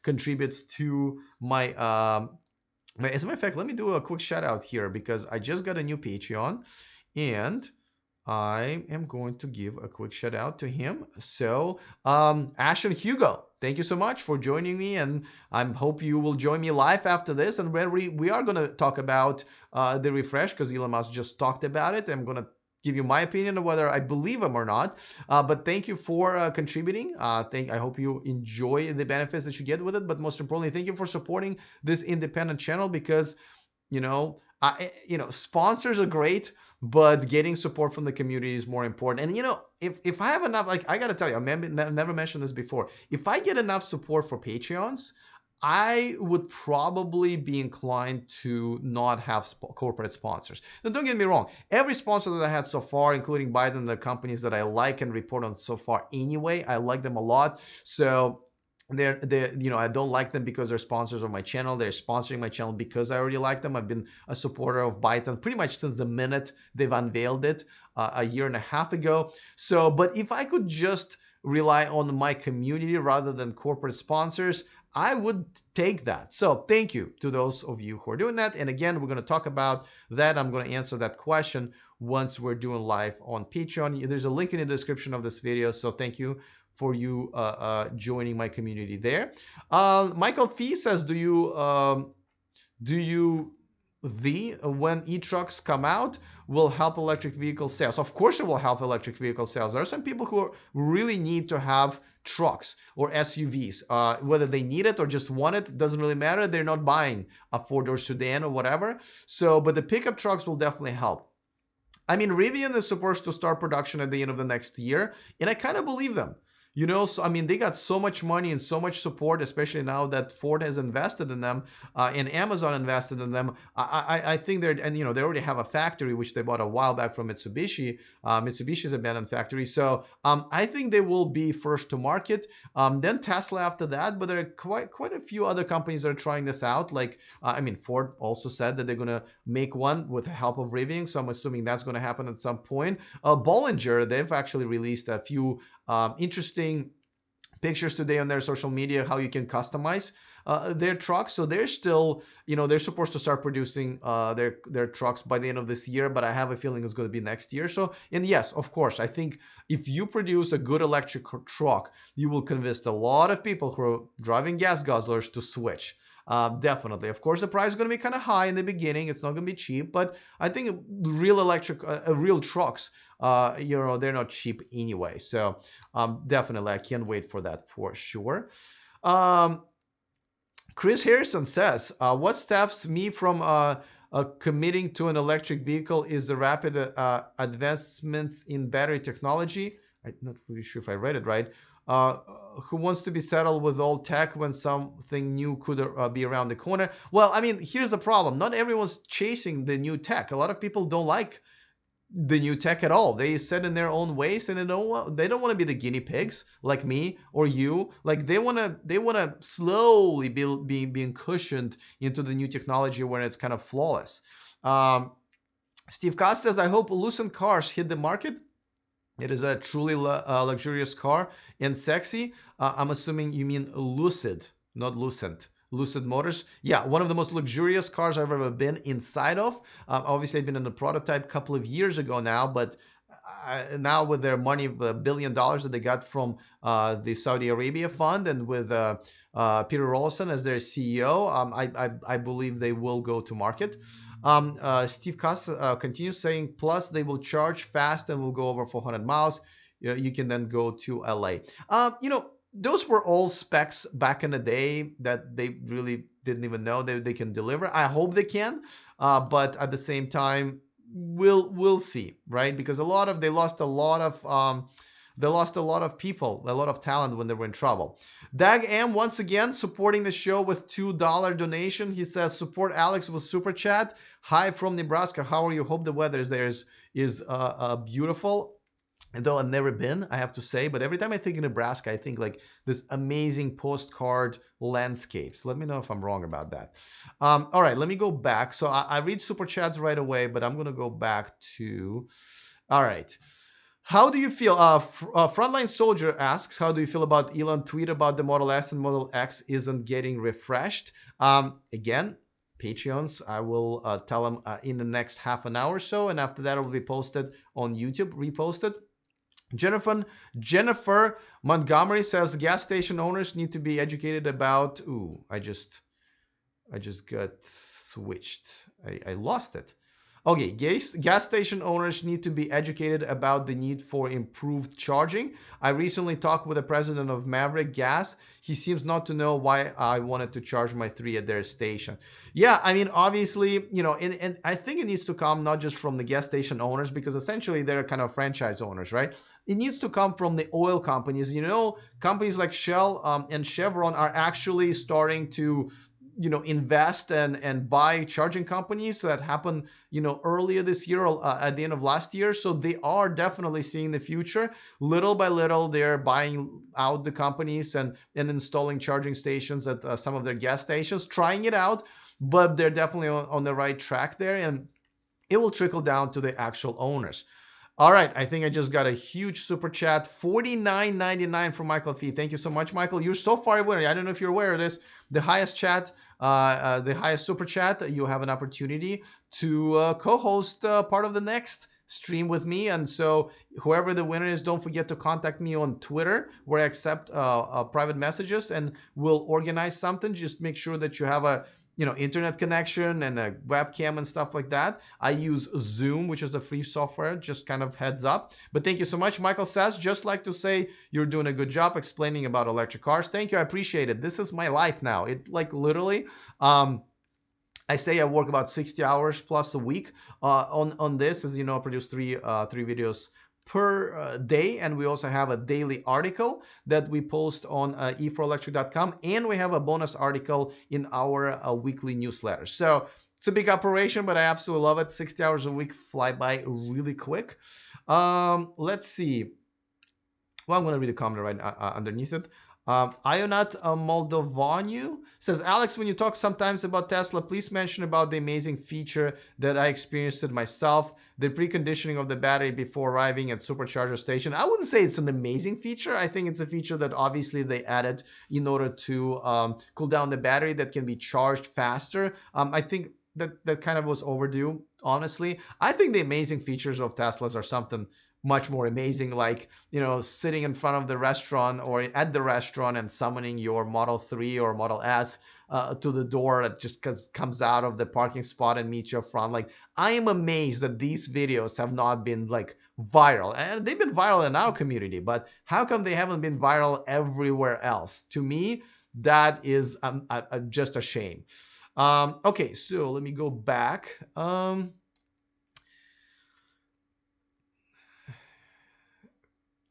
contributes to my as a matter of fact, let me do a quick shout out here because I just got a new Patreon and I am going to give a quick shout out to him. So, Ash and Hugo, thank you so much for joining me, and I hope you will join me live after this. And where we are going to talk about the refresh because Elon Musk just talked about it. I'm going to give you my opinion of whether I believe him or not. But thank you for contributing. I hope you enjoy the benefits that you get with it. But most importantly, thank you for supporting this independent channel because, sponsors are great, but getting support from the community is more important. And if I have enough, like I gotta tell you, I never mentioned this before. If I get enough support for Patreons, I would probably be inclined to not have corporate sponsors. Now, don't get me wrong. Every sponsor that I had so far, including Biden, the companies that I like and report on so far anyway, I like them a lot. So I don't like them because they're sponsors of my channel. They're sponsoring my channel because I already like them. I've been a supporter of Biden pretty much since the minute they've unveiled it a year and a half ago. So, but if I could just rely on my community rather than corporate sponsors, I would take that. So thank you to those of you who are doing that. And again, we're going to talk about that. I'm going to answer that question once we're doing live on Patreon. There's a link in the description of this video. So thank you for you joining my community there. Michael Fee says, when e-trucks come out, will help electric vehicle sales? Of course it will help electric vehicle sales. There are some people who really need to have trucks or SUVs, whether they need it or just want it, doesn't really matter. They're not buying a four-door sedan or whatever. So, but the pickup trucks will definitely help. I mean, Rivian is supposed to start production at the end of the next year, and I kind of believe them. So I mean, they got so much money and so much support, especially now that Ford has invested in them and Amazon invested in them. I think they already have a factory which they bought a while back from Mitsubishi. Mitsubishi's abandoned factory, so I think they will be first to market. Then Tesla after that, but there are quite a few other companies that are trying this out. Like Ford also said that they're gonna make one with the help of Rivian, so I'm assuming that's gonna happen at some point. Bollinger, they've actually released a few interesting pictures today on their social media how you can customize their trucks. So they're still, they're supposed to start producing their trucks by the end of this year, but I have a feeling it's going to be next year. So, and yes, of course, I think if you produce a good electric truck, you will convince a lot of people who are driving gas guzzlers to switch. Definitely. Of course, the price is going to be kind of high in the beginning. It's not going to be cheap, but I think real real trucks, they're not cheap anyway. So definitely, I can't wait for that for sure. Chris Harrison says, what stops me from committing to an electric vehicle is the rapid advancements in battery technology. I'm not really sure if I read it right. Who wants to be settled with old tech when something new could be around the corner? Well, I mean, here's the problem. Not everyone's chasing the new tech. A lot of people don't like the new tech at all. They set in their own ways, and they don't want to be the guinea pigs like me or you. Like they want to slowly be being cushioned into the new technology when it's kind of flawless. Steve Cost says, I hope Lucent cars hit the market. It is a truly luxurious car and sexy. I'm assuming you mean Lucid, not Lucent. Lucid Motors. Yeah, one of the most luxurious cars I've ever been inside of. Obviously, I've been in a prototype a couple of years ago now, but now with their money, $1 billion that they got from the Saudi Arabia fund, and with Peter Rawlinson as their CEO, I believe they will go to market. Steve Cuss continues saying, plus they will charge fast and will go over 400 miles. You can then go to LA. Those were all specs back in the day that they really didn't even know that they can deliver. I hope they can, but at the same time, we'll see, right? Because they lost a lot of people, a lot of talent when they were in trouble. Dag M once again supporting the show with $2 donation. He says, support Alex with super chat. Hi from Nebraska. How are you? Hope the weather there is beautiful. And though I've never been, I have to say, but every time I think of Nebraska, I think like this amazing postcard landscapes. Let me know if I'm wrong about that. All right, let me go back. So I read super chats right away, but I'm gonna go back to. All right. How do you feel? Frontline Soldier asks, how do you feel about Elon tweet about the Model S and Model X isn't getting refreshed? Again, Patreons, I will tell them in the next half an hour or so, and after that it will be posted on YouTube, reposted. Jennifer Montgomery says gas station owners need to be educated about. Ooh, I just got switched. I lost it. Okay, gas station owners need to be educated about the need for improved charging. I recently talked with the president of Maverick Gas. He seems not to know why I wanted to charge my 3 at their station. Yeah, I mean, obviously, and I think it needs to come not just from the gas station owners, because essentially they're kind of franchise owners, right? It needs to come from the oil companies. Companies like Shell and Chevron are actually starting to invest and buy charging companies. That happened earlier this year, at the end of last year. So they are definitely seeing the future. Little by little, they're buying out the companies and installing charging stations at some of their gas stations, trying it out, but they're definitely on the right track there, and it will trickle down to the actual owners. All right, I think I just got a huge super chat, $49.99 from Michael Fee. Thank you so much, Michael. You're so far away. I don't know if you're aware of this. The highest super chat, you have an opportunity to co-host part of the next stream with me. And so whoever the winner is, don't forget to contact me on Twitter, where I accept private messages, and we'll organize something. Just make sure that you have a internet connection and a webcam and stuff like that. I use Zoom, which is a free software, just kind of heads up. But thank you so much. Michael says, just like to say you're doing a good job explaining about electric cars. Thank you. I appreciate it. This is my life now. It literally, I say I work about 60 hours plus a week on this. As you know, I produce three videos per day, and we also have a daily article that we post on e4electric.com, and we have a bonus article in our weekly newsletter. So it's a big operation, but I absolutely love it. 60 hours a week fly by really quick. Let's see. Well, I'm going to read a comment right underneath it. Ionat Moldovanu says, Alex, when you talk sometimes about Tesla, please mention about the amazing feature that I experienced it myself, the preconditioning of the battery before arriving at supercharger station. I wouldn't say it's an amazing feature. I think it's a feature that obviously they added in order to cool down the battery that can be charged faster. I think that kind of was overdue, honestly. I think the amazing features of Teslas are something much more amazing, like sitting in front of the restaurant or at the restaurant and summoning your Model 3 or Model S to the door that just comes out of the parking spot and meets you up front. Like, I am amazed that these videos have not been like viral, and they've been viral in our community, but how come they haven't been viral everywhere else? To me, that is just a shame. Okay, so let me go back.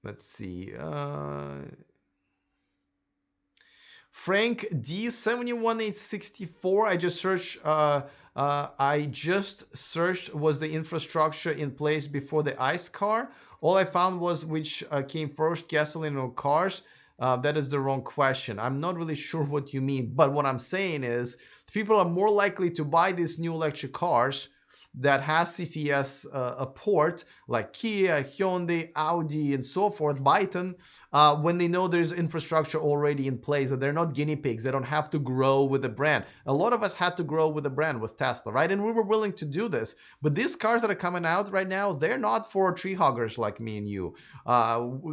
Let's see. Frank D71864. I just searched was the infrastructure in place before the ICE car. All I found was which came first, gasoline or cars. That is the wrong question. I'm not really sure what you mean, but what I'm saying is people are more likely to buy these new electric cars that has CCS a port, like Kia, Hyundai, Audi, and so forth, Byton, when they know there's infrastructure already in place, that they're not guinea pigs, they don't have to grow with the brand. A lot of us had to grow with the brand with Tesla, right? And we were willing to do this. But these cars that are coming out right now, they're not for tree huggers like me and you.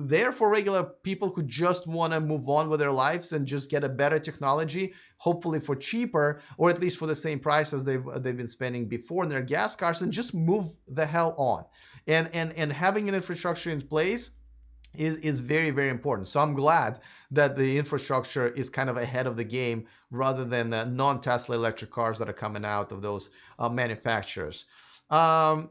They're for regular people who just want to move on with their lives and just get a better technology, hopefully for cheaper, or at least for the same price as they've been spending before in their gas cars, and just move the hell on. And having an infrastructure in place is very, very important. So I'm glad that the infrastructure is kind of ahead of the game rather than non-Tesla electric cars that are coming out of those manufacturers. Juan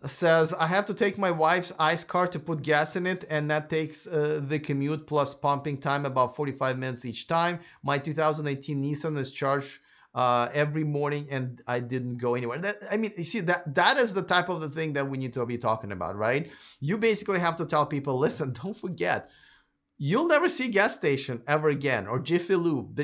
says, I have to take my wife's ICE car to put gas in it, and that takes the commute plus pumping time about 45 minutes each time. My 2018 Nissan is charged every morning, and I didn't go anywhere. I mean, you see, that is the type of the thing that we need to be talking about, right? You basically have to tell people, listen, don't forget, you'll never see gas station ever again, or Jiffy Lube.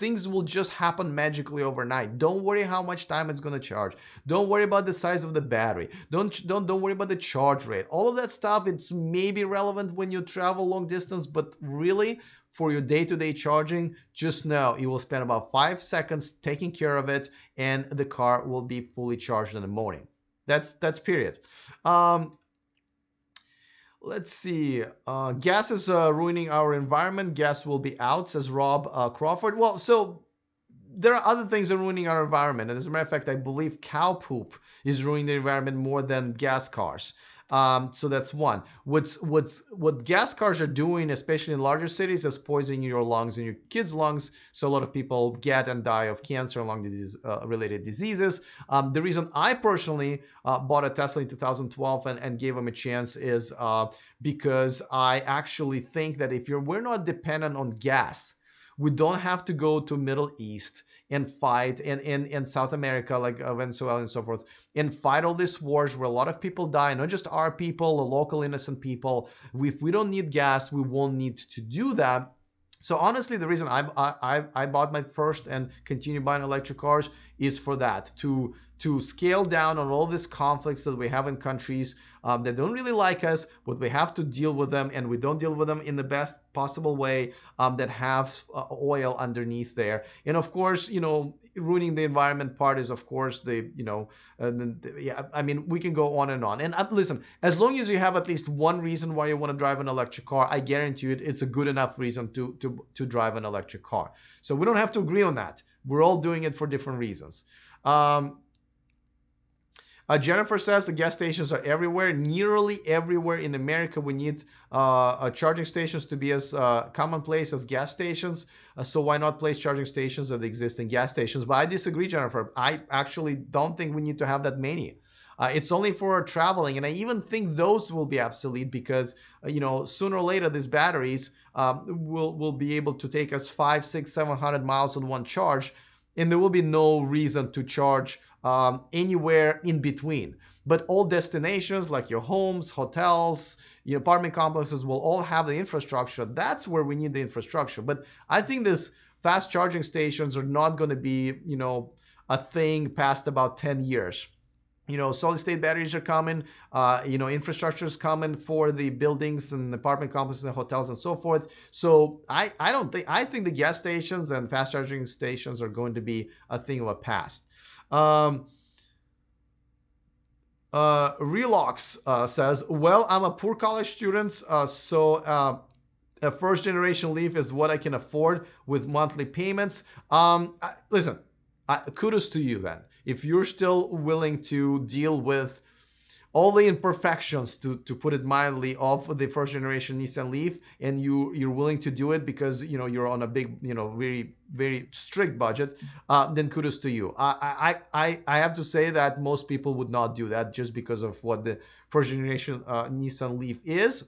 Things will just happen magically overnight. Don't worry how much time it's going to charge. Don't worry about the size of the battery. Don't worry about the charge rate. All of that stuff, it's maybe relevant when you travel long distance, but really for your day-to-day charging, just know you will spend about 5 seconds taking care of it, and the car will be fully charged in the morning. That's period. Let's see. Gas is ruining our environment. Gas will be out, says Rob Crawford. Well, so there are other things that are ruining our environment. And as a matter of fact, I believe cow poop is ruining the environment more than gas cars. So that's one. What gas cars are doing, especially in larger cities, is poisoning your lungs and your kids' lungs. So a lot of people get and die of cancer and lung disease related diseases. The reason I personally bought a Tesla in 2012 and gave them a chance is because I actually think that if we're not dependent on gas, we don't have to go to Middle East and fight in South America, like Venezuela and so forth, and fight all these wars where a lot of people die, not just our people, the local innocent people. If we don't need gas, we won't need to do that. So honestly, the reason I bought my first and continue buying electric cars is for that, to scale down on all these conflicts that we have in countries that don't really like us, but we have to deal with them, and we don't deal with them in the best possible way, that have oil underneath there. And of course, ruining the environment part is, of course, yeah, I mean, we can go on and on. And listen, as long as you have at least one reason why you want to drive an electric car, I guarantee you it's a good enough reason to drive an electric car. So we don't have to agree on that. We're all doing it for different reasons. Jennifer says the gas stations are everywhere, nearly everywhere in America. We need charging stations to be as commonplace as gas stations. So why not place charging stations at the existing gas stations? But I disagree, Jennifer. I actually don't think we need to have that many. It's only for traveling, and I even think those will be obsolete because sooner or later these batteries will be able to take us 500, 600, 700 miles on one charge, and there will be no reason to charge anywhere in between. But all destinations like your homes, hotels, your apartment complexes will all have the infrastructure. That's where we need the infrastructure. But I think these fast charging stations are not going to be, a thing past about 10 years. Solid state batteries are coming, infrastructure is coming for the buildings and apartment complexes and hotels and so forth. So I think the gas stations and fast charging stations are going to be a thing of a past. Relox says, well, I'm a poor college student, so a first generation Leaf is what I can afford with monthly payments. Listen, kudos to you then. If you're still willing to deal with all the imperfections, to put it mildly, of the first generation Nissan Leaf, and you're willing to do it because you're on a big, very, very strict budget, then kudos to you. I have to say that most people would not do that just because of what the first generation Nissan Leaf is.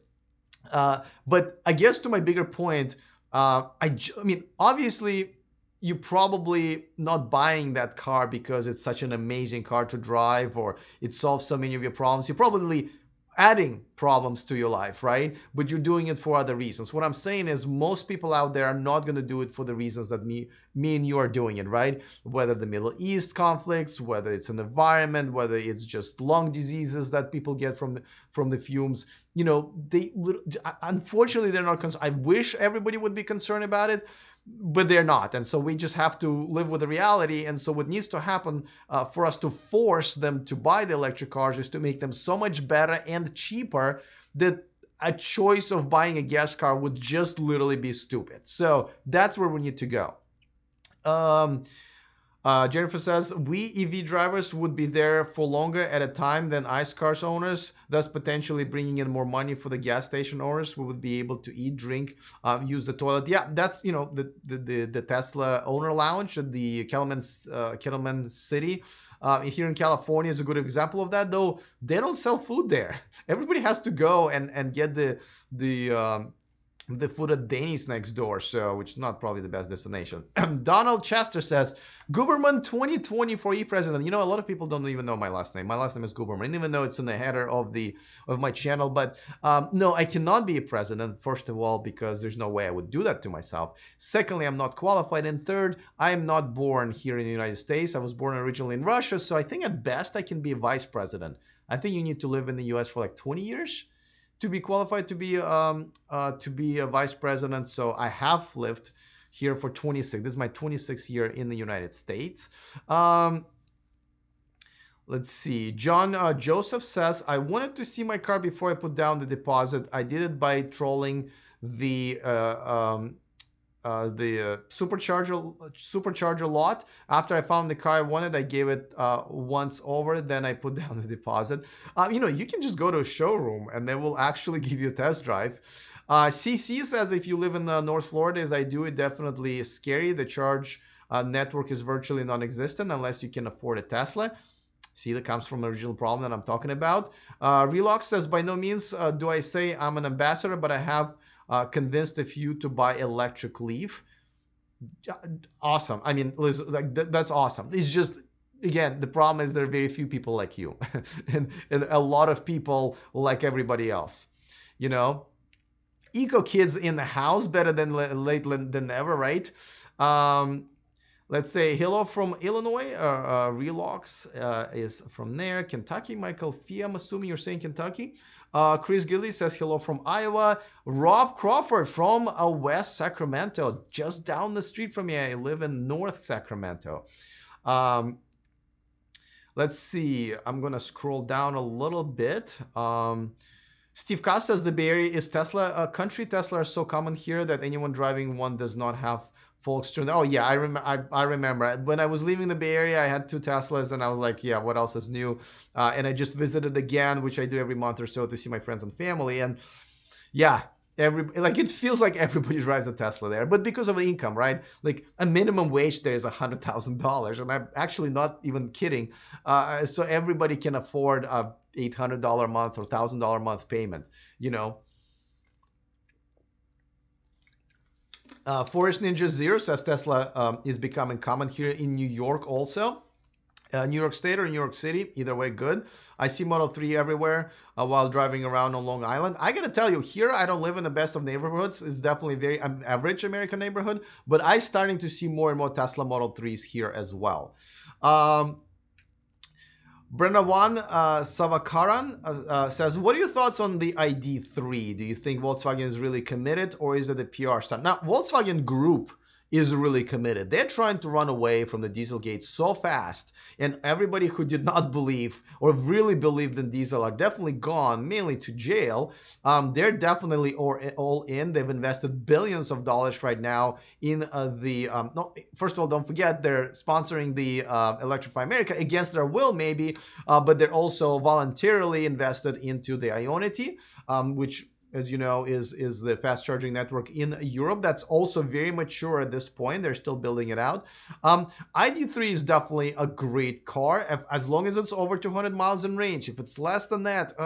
But I guess to my bigger point, I mean, obviously, you're probably not buying that car because it's such an amazing car to drive or it solves so many of your problems. You're probably adding problems to your life, right? But you're doing it for other reasons. What I'm saying is most people out there are not going to do it for the reasons that me and you are doing it, right? Whether the Middle East conflicts, whether it's an environment, whether it's just lung diseases that people get from the fumes. You know, they unfortunately they're not concerned. I wish everybody would be concerned about it, but they're not, and so we just have to live with the reality. And so what needs to happen for us to force them to buy the electric cars is to make them so much better and cheaper that a choice of buying a gas car would just literally be stupid. So that's where we need to go. um, Jennifer says, we EV drivers would be there for longer at a time than ICE cars owners, thus potentially bringing in more money for the gas station owners who would be able to eat, drink, use the toilet. Yeah, that's, you know, the Tesla owner lounge at the Kelman City. Here in California is a good example of that, though they don't sell food there. Everybody has to go and get the food at Denny's next door, so which is not probably the best destination. Donald Chester says, Guberman 2020 for e-president. You know, a lot of people don't even know my last name. My last name is Guberman, even though it's in the header of my channel. But no, I cannot be a president. First of all, because there's no way I would do that to myself. Secondly, I'm not qualified, and third, I am not born here in the United States. I was born originally in Russia, so I think at best I can be a vice president. I think you need to live in the U.S. for like 20 years to be qualified to be a vice president. So I have lived here for 26. This is my 26th year in the United States. Let's see. John Joseph says, I wanted to see my car before I put down the deposit. I did it by trolling the supercharger lot. After I found the car I wanted, I gave it once over, then I put down the deposit. You know, you can just go to a showroom and they will actually give you a test drive. CC says, if you live in North Florida, as I do, it definitely is scary. The charge network is virtually non-existent unless you can afford a Tesla. See, that comes from the original problem that I'm talking about. Relox says, by no means do I say I'm an ambassador, but I have convinced a few to buy electric Leaf. Awesome. I mean, Liz, like that's awesome. It's just, again, the problem is there are very few people like you, and a lot of people like everybody else. You know, eco kids in the house, better than late than never, right? Um, let's say hello from Illinois. Relox is from there. Kentucky. Michael Fee, I'm assuming you're saying Kentucky. Chris Gilly says hello from Iowa. Rob Crawford from West Sacramento, just down the street from me. I live in North Sacramento. Let's see. I'm going to scroll down a little bit. Steve Koss says the Bay Area is Tesla a country. Tesla are so common here that anyone driving one does not have folks turn. Oh yeah, I remember when I was leaving the Bay Area, I had two Teslas, and I was like, yeah, what else is new? And I just visited again, which I do every month or so to see my friends and family. And yeah, it feels like everybody drives a Tesla there, but because of the income, right? Like a minimum wage there is $100,000, and I'm actually not even kidding. So everybody can afford a $800 a month or $1,000 a month payment, you know. Forest Ninja Zero says Tesla is becoming common here in New York also. New York State or New York City, either way, good. I see Model 3 everywhere while driving around on Long Island. I gotta tell you, here I don't live in the best of neighborhoods. It's definitely very average American neighborhood, but I'm starting to see more and more Tesla Model 3s here as well. Brenawan Savakaran says, what are your thoughts on the ID3? Do you think Volkswagen is really committed, or is it a PR stunt? Now, Volkswagen Group is really committed. They're trying to run away from the Dieselgate so fast, and everybody who did not believe or really believed in diesel are definitely gone, mainly to jail. They're definitely all in. They've invested billions of dollars right now in no, first of all, don't forget they're sponsoring the Electrify America against their will maybe, but they're also voluntarily invested into the Ionity, which, as you know, is the fast charging network in Europe. That's also very mature at this point. They're still building it out. ID3 is definitely a great car, as long as it's over 200 miles in range. If it's less than that,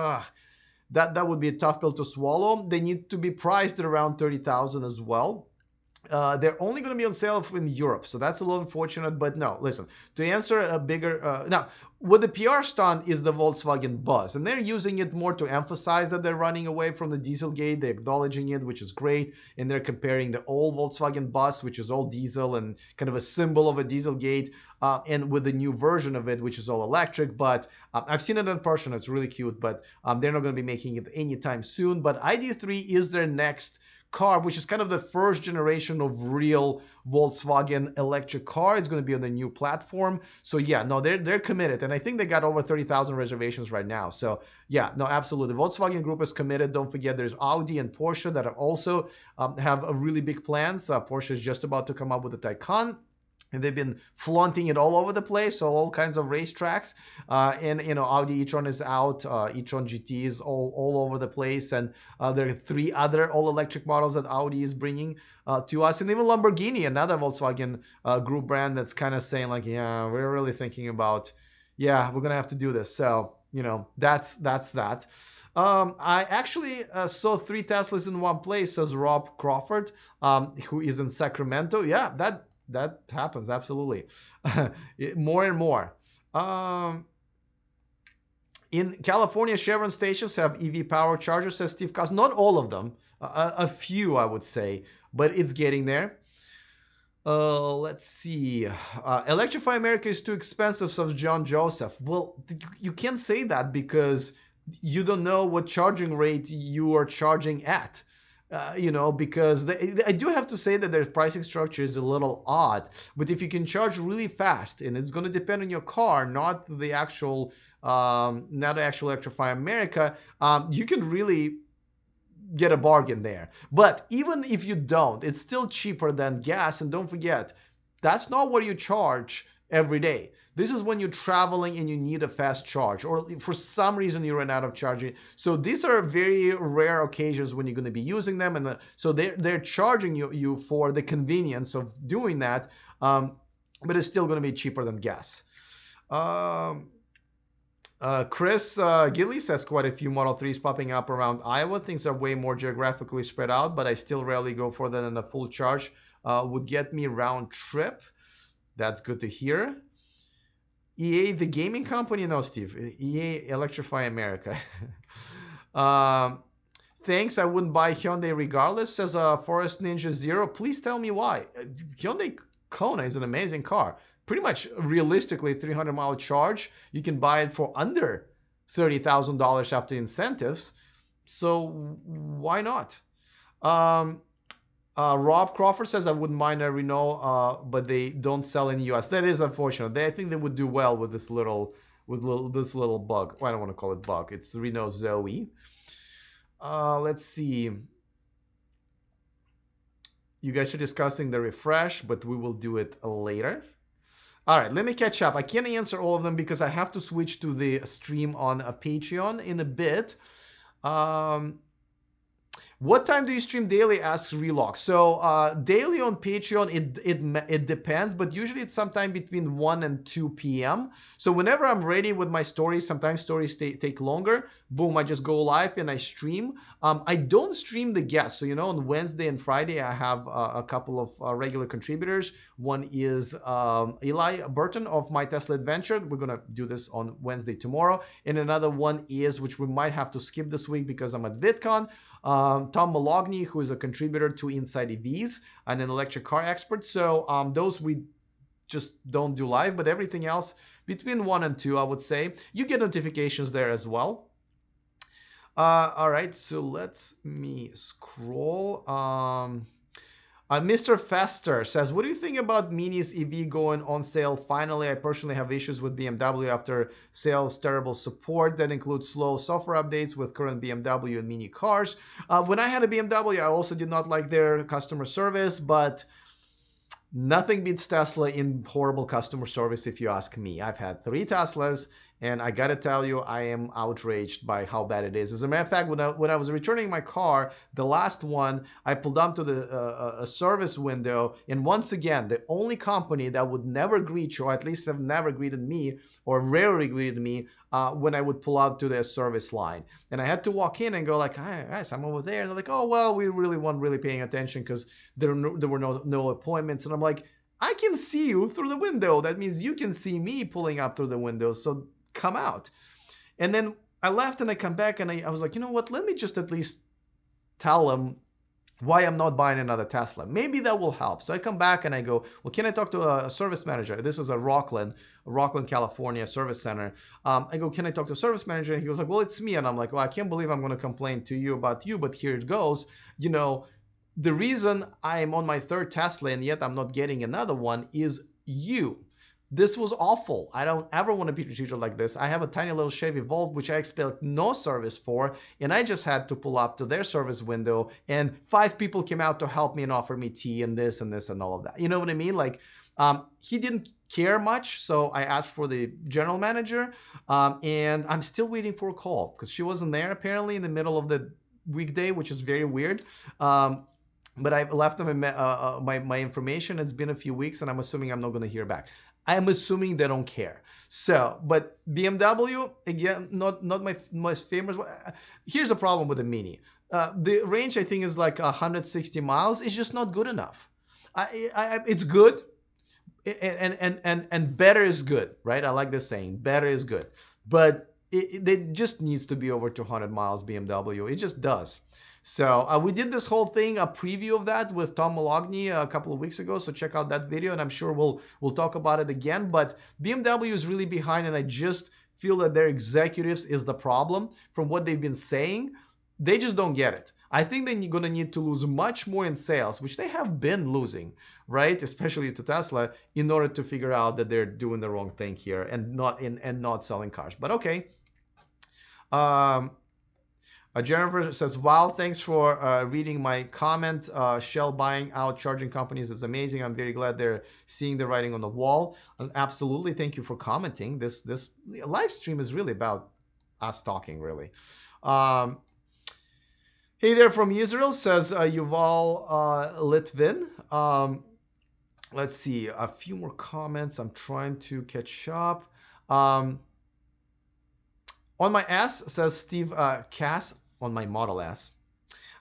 that would be a tough pill to swallow. They need to be priced at around 30,000 as well. They're only going to be on sale in Europe, so that's a little unfortunate. But no, listen, to answer a bigger now, what the PR stunt is the Volkswagen Buzz, and they're using it more to emphasize that they're running away from the Dieselgate. They're acknowledging it, which is great, and they're comparing the old Volkswagen Bus, which is all diesel and kind of a symbol of a Dieselgate, and with the new version of it, which is all electric. But I've seen it in person; it's really cute. But they're not going to be making it anytime soon. But ID3 is their next car, which is kind of the first generation of real Volkswagen electric car. It's going to be on the new platform. So yeah, no, they're committed, and I think they got over 30,000 reservations right now. So yeah, no, absolutely, Volkswagen Group is committed. Don't forget, there's Audi and Porsche that are also have a really big plans. Porsche is just about to come up with the Taycan, and they've been flaunting it all over the place, so all kinds of racetracks. And Audi e-tron is out, e-tron GT is all over the place, and there are 3 other all-electric models that Audi is bringing to us, and even Lamborghini, another Volkswagen group brand that's kind of saying like, yeah, we're really thinking about, yeah, we're gonna have to do this. So that's that. I actually saw 3 Teslas in one place, says Rob Crawford, who is in Sacramento. Yeah, that happens, absolutely. More and more. In California, Chevron stations have EV power chargers, says Steve Cost. Not all of them, a few, I would say, but it's getting there. Let's see. Electrify America is too expensive, says John Joseph. Well, you can't say that because you don't know what charging rate you are charging at. Because I do have to say that their pricing structure is a little odd. But if you can charge really fast, and it's going to depend on your car, not the actual Electrify America, you can really get a bargain there. But even if you don't, it's still cheaper than gas. And don't forget, that's not what you charge every day. This is when you're traveling and you need a fast charge, or for some reason you ran out of charging. So these are very rare occasions when you're going to be using them, and so they're charging you for the convenience of doing that, but it's still going to be cheaper than gas. Chris Gilly says quite a few Model 3s popping up around Iowa. Things are way more geographically spread out, but I still rarely go further than a full charge would get me round trip. That's good to hear. EA, the gaming company? No, Steve. EA, Electrify America. Thanks, I wouldn't buy Hyundai regardless, says Forest Ninja Zero. Please tell me why. Hyundai Kona is an amazing car. Pretty much realistically, 300-mile charge. You can buy it for under $30,000 after incentives. So why not? Rob Crawford says, I wouldn't mind a Renault, but they don't sell in the US. That is unfortunate. I think they would do well with this little bug. Well, I don't want to call it bug. It's Renault Zoe. Let's see. You guys are discussing the refresh, but we will do it later. All right, let me catch up. I can't answer all of them because I have to switch to the stream on Patreon in a bit. What time do you stream daily? Asks Relock. So daily on Patreon, it depends, but usually it's sometime between 1 and 2 p.m. So whenever I'm ready with my stories, sometimes stories take longer. Boom, I just go live and I stream. I don't stream the guests. So, on Wednesday and Friday, I have a couple of regular contributors. One is Eli Burton of My Tesla Adventure. We're going to do this on Wednesday tomorrow. And another one is, which we might have to skip this week because I'm at VidCon, Tom Malogny, who is a contributor to Inside EVs and an electric car expert. So those we just don't do live, but everything else between 1 and 2, I would say. You get notifications there as well. All right, so let me scroll. Mr. Fester says, what do you think about Mini's EV going on sale? Finally, I personally have issues with BMW after sales terrible support that includes slow software updates with current BMW and Mini cars. When I had a BMW, I also did not like their customer service, but nothing beats Tesla in horrible customer service if you ask me. I've had 3 Teslas, And I gotta tell you, I am outraged by how bad it is. As a matter of fact, when I was returning my car, the last one, I pulled up to a service window, and once again, the only company that would never greet you, or at least have never greeted me, or rarely greeted me, when I would pull out to their service line. And I had to walk in and go like, "Hi, guys, I'm over there." And they're like, "Oh, well, we really weren't really paying attention because there were no appointments." And I'm like, "I can see you through the window. That means you can see me pulling up through the window. So come out." And then I left and I come back and I was like, you know what? Let me just at least tell them why I'm not buying another Tesla. Maybe that will help. So I come back and I go, well, can I talk to a service manager? This is a Rockland, California service center. I go, can I talk to a service manager? And he goes like, well, it's me. And I'm like, well, I can't believe I'm going to complain to you about you, but here it goes. You know, the reason I'm on my third Tesla and yet I'm not getting another one is you. This was awful. I don't ever want to be treated like this. I have a tiny little Chevy Volt, which I expect no service for, and I just had to pull up to their service window, and 5 people came out to help me and offer me tea and this and this and all of that. You know what I mean? Like, he didn't care much, so I asked for the general manager, and I'm still waiting for a call because she wasn't there apparently in the middle of the weekday, which is very weird. But I left them my information. It's been a few weeks, and I'm assuming I'm not going to hear back. I'm assuming they don't care. So, but BMW, again, not my most famous one. Here's a problem with the Mini. The range, I think, is like 160 miles. It's just not good enough. It's good, and better is good, right? I like this saying, better is good. But it just needs to be over 200 miles, BMW. It just does. So we did this whole thing, a preview of that with Tom Malogny a couple of weeks ago. So check out that video, and I'm sure we'll talk about it again. But BMW is really behind, and I just feel that their executives is the problem. From what they've been saying, they just don't get it. I think they're going to need to lose much more in sales, which they have been losing, right? Especially to Tesla, in order to figure out that they're doing the wrong thing here and not selling cars. But okay. Jennifer says, wow, thanks for reading my comment. Shell buying out charging companies is amazing. I'm very glad they're seeing the writing on the wall. And absolutely, thank you for commenting. This live stream is really about us talking, really. Hey there from Israel, says Yuval Litvin. Let's see, a few more comments. I'm trying to catch up. On my S, says Steve Cass. On my Model S.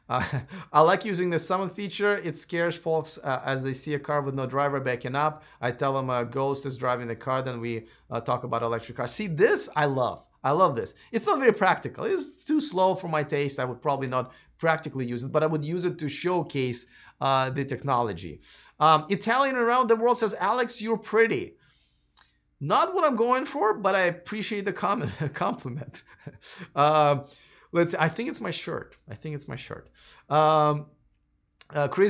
I like using the summon feature. It scares folks as they see a car with no driver backing up. I tell them a ghost is driving the car. Then we talk about electric cars. See, this I love. I love this. It's not very practical. It's too slow for my taste. I would probably not practically use it, but I would use it to showcase the technology. Italian around the world says, Alex, you're pretty. Not what I'm going for, but I appreciate the compliment. I think it's my shirt. Chris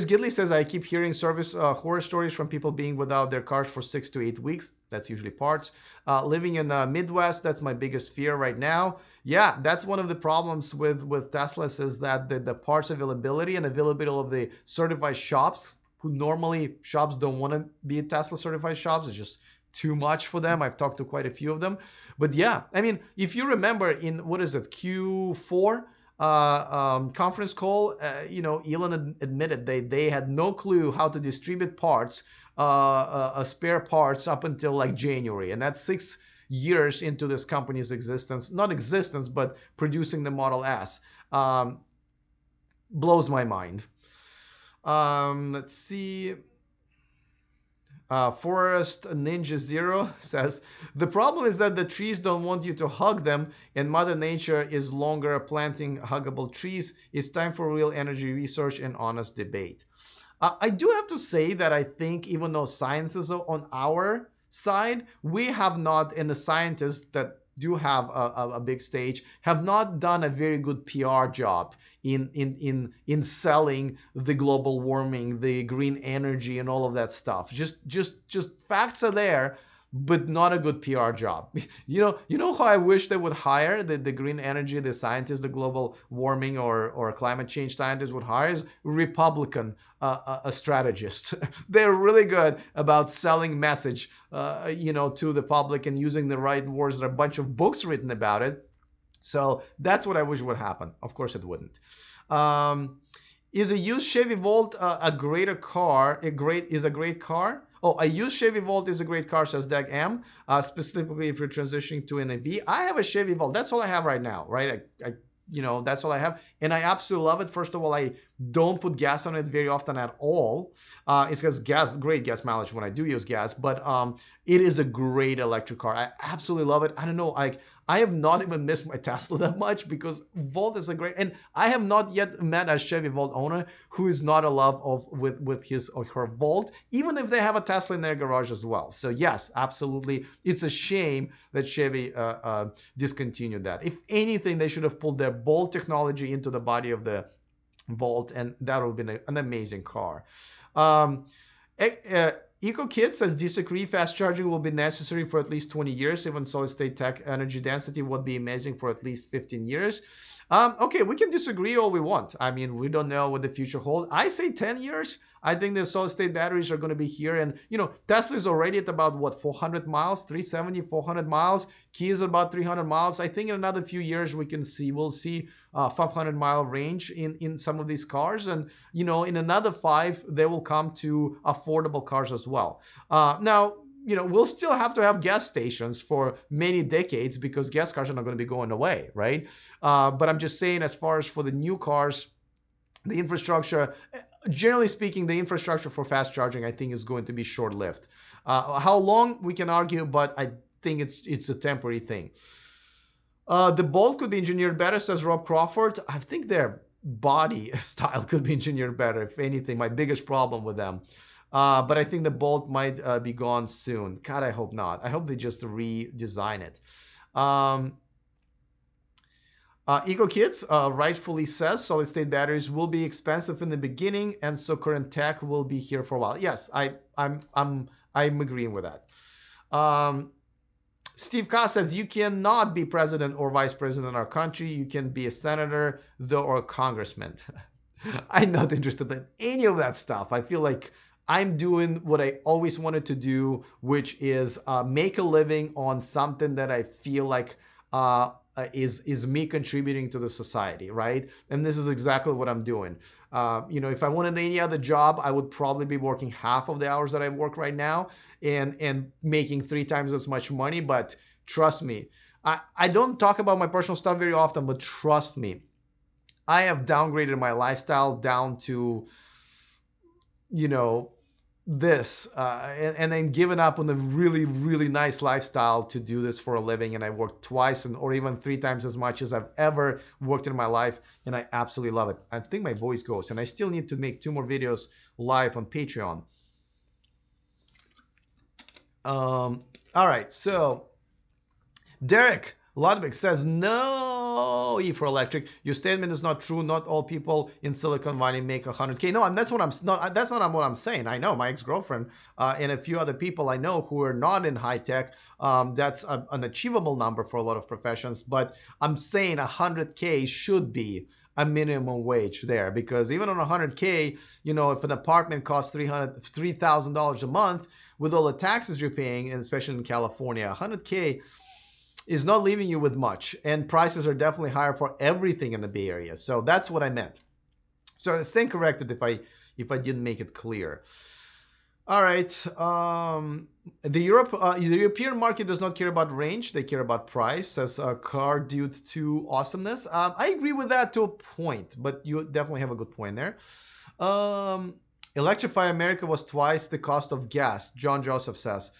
Gidley says, I keep hearing service horror stories from people being without their cars for 6 to 8 weeks. That's usually parts. Living in Midwest, that's my biggest fear right now. Yeah, that's one of the problems with Teslas is that the parts availability and availability of the certified shops, who normally shops don't want to be Tesla certified shops. It's just too much for them. I've talked to quite a few of them. But yeah, I mean, if you remember in, Q4 conference call, Elon admitted they had no clue how to distribute parts, spare parts up until like January. And that's 6 years into this company's existence, not existence, but producing the Model S. Blows my mind. Let's see. Forest Ninja Zero says, the problem is that the trees don't want you to hug them, and Mother Nature is longer planting huggable trees. It's time for real energy research and honest debate. I do have to say that I think even though science is on our side, we have not, and the scientists that do have a big stage, have not done a very good PR job in selling the global warming, the green energy, and all of that stuff. Just facts are there, but not a good PR job. You know how I wish they would hire the green energy, the scientists, the global warming or climate change scientists would hire is Republican strategists. They're really good about selling message, to the public and using the right words. There are a bunch of books written about it. So that's what I wish would happen. Of course, it wouldn't. Um, is a used Chevy Volt a greater car? A great car? Oh, a used Chevy Volt is a great car, says Doug M. Specifically, if you're transitioning to an EV. I have a Chevy Volt. That's all I have right now, right? That's all I have, and I absolutely love it. First of all, I don't put gas on it very often at all. It's got great gas mileage when I do use gas, but it is a great electric car. I absolutely love it. I don't know, I have not even missed my Tesla that much because Volt is a great, and I have not yet met a Chevy Volt owner who is not in love with his or her Volt, even if they have a Tesla in their garage as well. So yes, absolutely, it's a shame that Chevy discontinued that. If anything, they should have pulled their Bolt technology into the body of the Volt, and that would have been an amazing car. Um, EcoKid says disagree. Fast charging will be necessary for at least 20 years. Even solid state tech energy density would be amazing for at least 15 years. Okay, we can disagree all we want. I mean, we don't know what the future holds. I say 10 years. I think the solid state batteries are going to be here. And, Tesla is already at about, 400 miles, 370, 400 miles. Kia is about 300 miles. I think in another few years we'll see 500-mile range in some of these cars. And, in another 5, they will come to affordable cars as well. Now, we'll still have to have gas stations for many decades because gas cars are not going to be going away, right? But I'm just saying, as far as for the new cars, the infrastructure, generally speaking, the infrastructure for fast charging, I think, is going to be short-lived. How long, we can argue, but I think it's a temporary thing. The Bolt could be engineered better, says Rob Crawford. I think their body style could be engineered better, if anything. My biggest problem with them. But I think the Bolt might be gone soon. God, I hope not. I hope they just redesign it. EcoKids rightfully says solid state batteries will be expensive in the beginning, and so current tech will be here for a while. Yes, I'm agreeing with that. Steve Koss says you cannot be president or vice president in our country. You can be a senator, though, or a congressman. I'm not interested in any of that stuff. I feel like I'm doing what I always wanted to do, which is make a living on something that I feel like is me contributing to the society, right? And this is exactly what I'm doing. If I wanted any other job, I would probably be working half of the hours that I work right now and making 3 times as much money. But trust me, I don't talk about my personal stuff very often, but trust me, I have downgraded my lifestyle down to, this and then given up on a really, really nice lifestyle to do this for a living. And I work twice or even 3 times as much as I've ever worked in my life, and I absolutely love it. I think my voice goes, and I still need to make 2 more videos live on Patreon. All right, so Derek Ludwig says, no, E for electric. Your statement is not true. Not all people in Silicon Valley make 100K. No, that's not what I'm saying. I know my ex-girlfriend and a few other people I know who are not in high tech. That's an achievable number for a lot of professions. But I'm saying 100K should be a minimum wage there, because even on 100K, if an apartment costs $3,000 a month with all the taxes you're paying, and especially in California, 100K is not leaving you with much, and prices are definitely higher for everything in the Bay Area. So that's what I meant. So stand corrected if I didn't make it clear. All right. The European market does not care about range; they care about price. Says Car Dude 2 Awesomeness. I agree with that to a point, but you definitely have a good point there. Electrify America was twice the cost of gas. John Joseph says.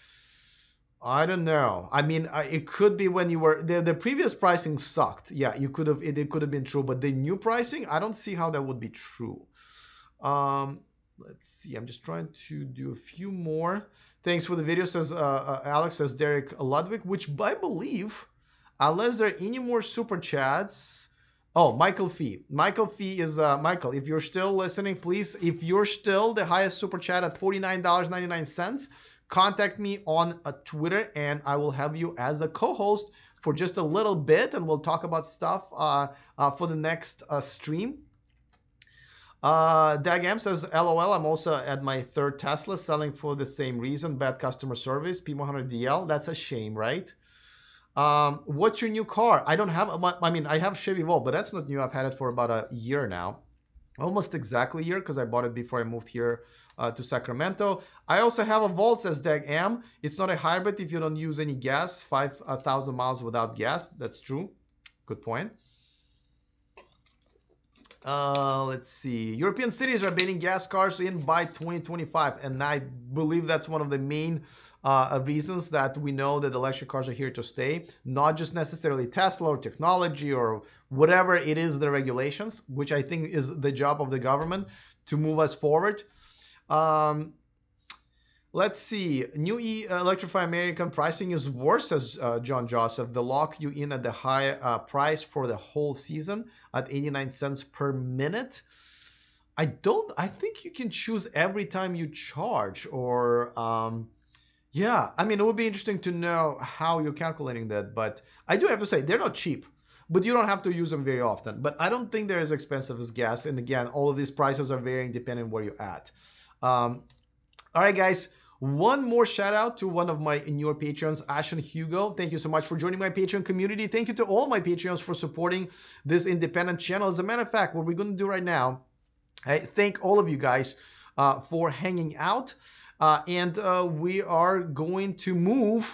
I don't know. I mean, it could be when you were the previous pricing sucked. Yeah, it could have been true, but the new pricing, I don't see how that would be true. Let's see. I'm just trying to do a few more. Thanks for the video, says Alex, says Derek Ludwig, which I believe, unless there are any more super chats. Oh, Michael Fee. Michael Fee is Michael. If you're still listening, please, if you're still the highest super chat at $49.99. contact me on Twitter, and I will have you as a co-host for just a little bit, and we'll talk about stuff for the next stream. Dagam says, LOL, I'm also at my third Tesla selling for the same reason, bad customer service, P100DL. That's a shame, right? What's your new car? I don't have, I mean, I have Chevy Volt, but that's not new. I've had it for about a year now. Almost exactly a year because I bought it before I moved here to Sacramento. I also have a Volt, says Dag Am. It's not a hybrid if you don't use any gas, 5,000 miles without gas. That's true. Good point. Let's see. European cities are banning gas cars in by 2025, and I believe that's one of the main reasons that we know that electric cars are here to stay. Not just necessarily Tesla or technology or whatever it is, the regulations, which I think is the job of the government to move us forward. Let's see. New Electrify American pricing is worse, as John Joseph. They lock you in at the high price for the whole season at 89 cents per minute. I think you can choose every time you charge, or yeah. I mean, it would be interesting to know how you're calculating that. But I do have to say, they're not cheap. But you don't have to use them very often. But I don't think they're as expensive as gas. And again, all of these prices are varying depending on where you're at. All right, guys. One more shout out to one of my newer Patreons, Ash and Hugo. Thank you so much for joining my Patreon community. Thank you to all my Patreons for supporting this independent channel. As a matter of fact, what we're going to do right now, I thank all of you guys for hanging out. And we are going to move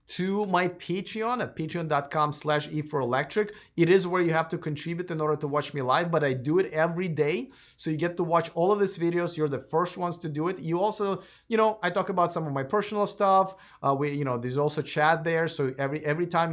to my Patreon at patreon.com/E4Electric. It is where you have to contribute in order to watch me live, but I do it every day. So you get to watch all of these videos. You're the first ones to do it. You also, I talk about some of my personal stuff. There's also chat there. So every time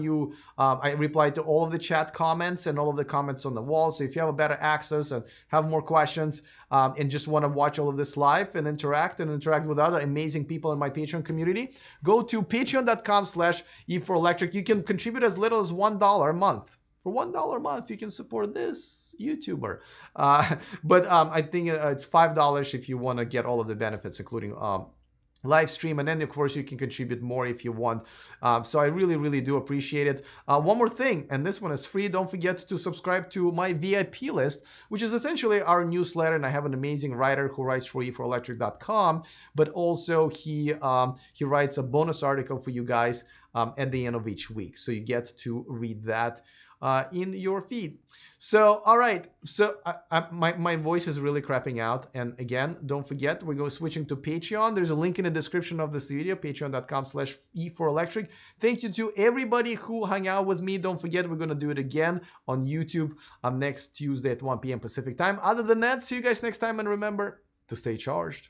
I reply to all of the chat comments and all of the comments on the wall. So if you have a better access and have more questions and just want to watch all of this live and interact with other amazing people in my Patreon community, go to patreon.com/E4Electric. You can contribute as little as $1 a month. For $1 a month, you can support this YouTuber. But I think it's $5 if you want to get all of the benefits, including live stream, and then of course you can contribute more if you want. So I really do appreciate it. One more thing, and this one is free. Don't forget to subscribe to my VIP list, which is essentially our newsletter, and I have an amazing writer who writes for E4Electric.com, but also he writes a bonus article for you guys at the end of each week, so you get to read that in your feed. So, all right. So my voice is really crapping out. And again, don't forget, we're going switching to Patreon. There's a link in the description of this video, patreon.com/E4Electric. Thank you to everybody who hung out with me. Don't forget, we're going to do it again on YouTube next Tuesday at 1 p.m. Pacific time. Other than that, see you guys next time. And remember to stay charged.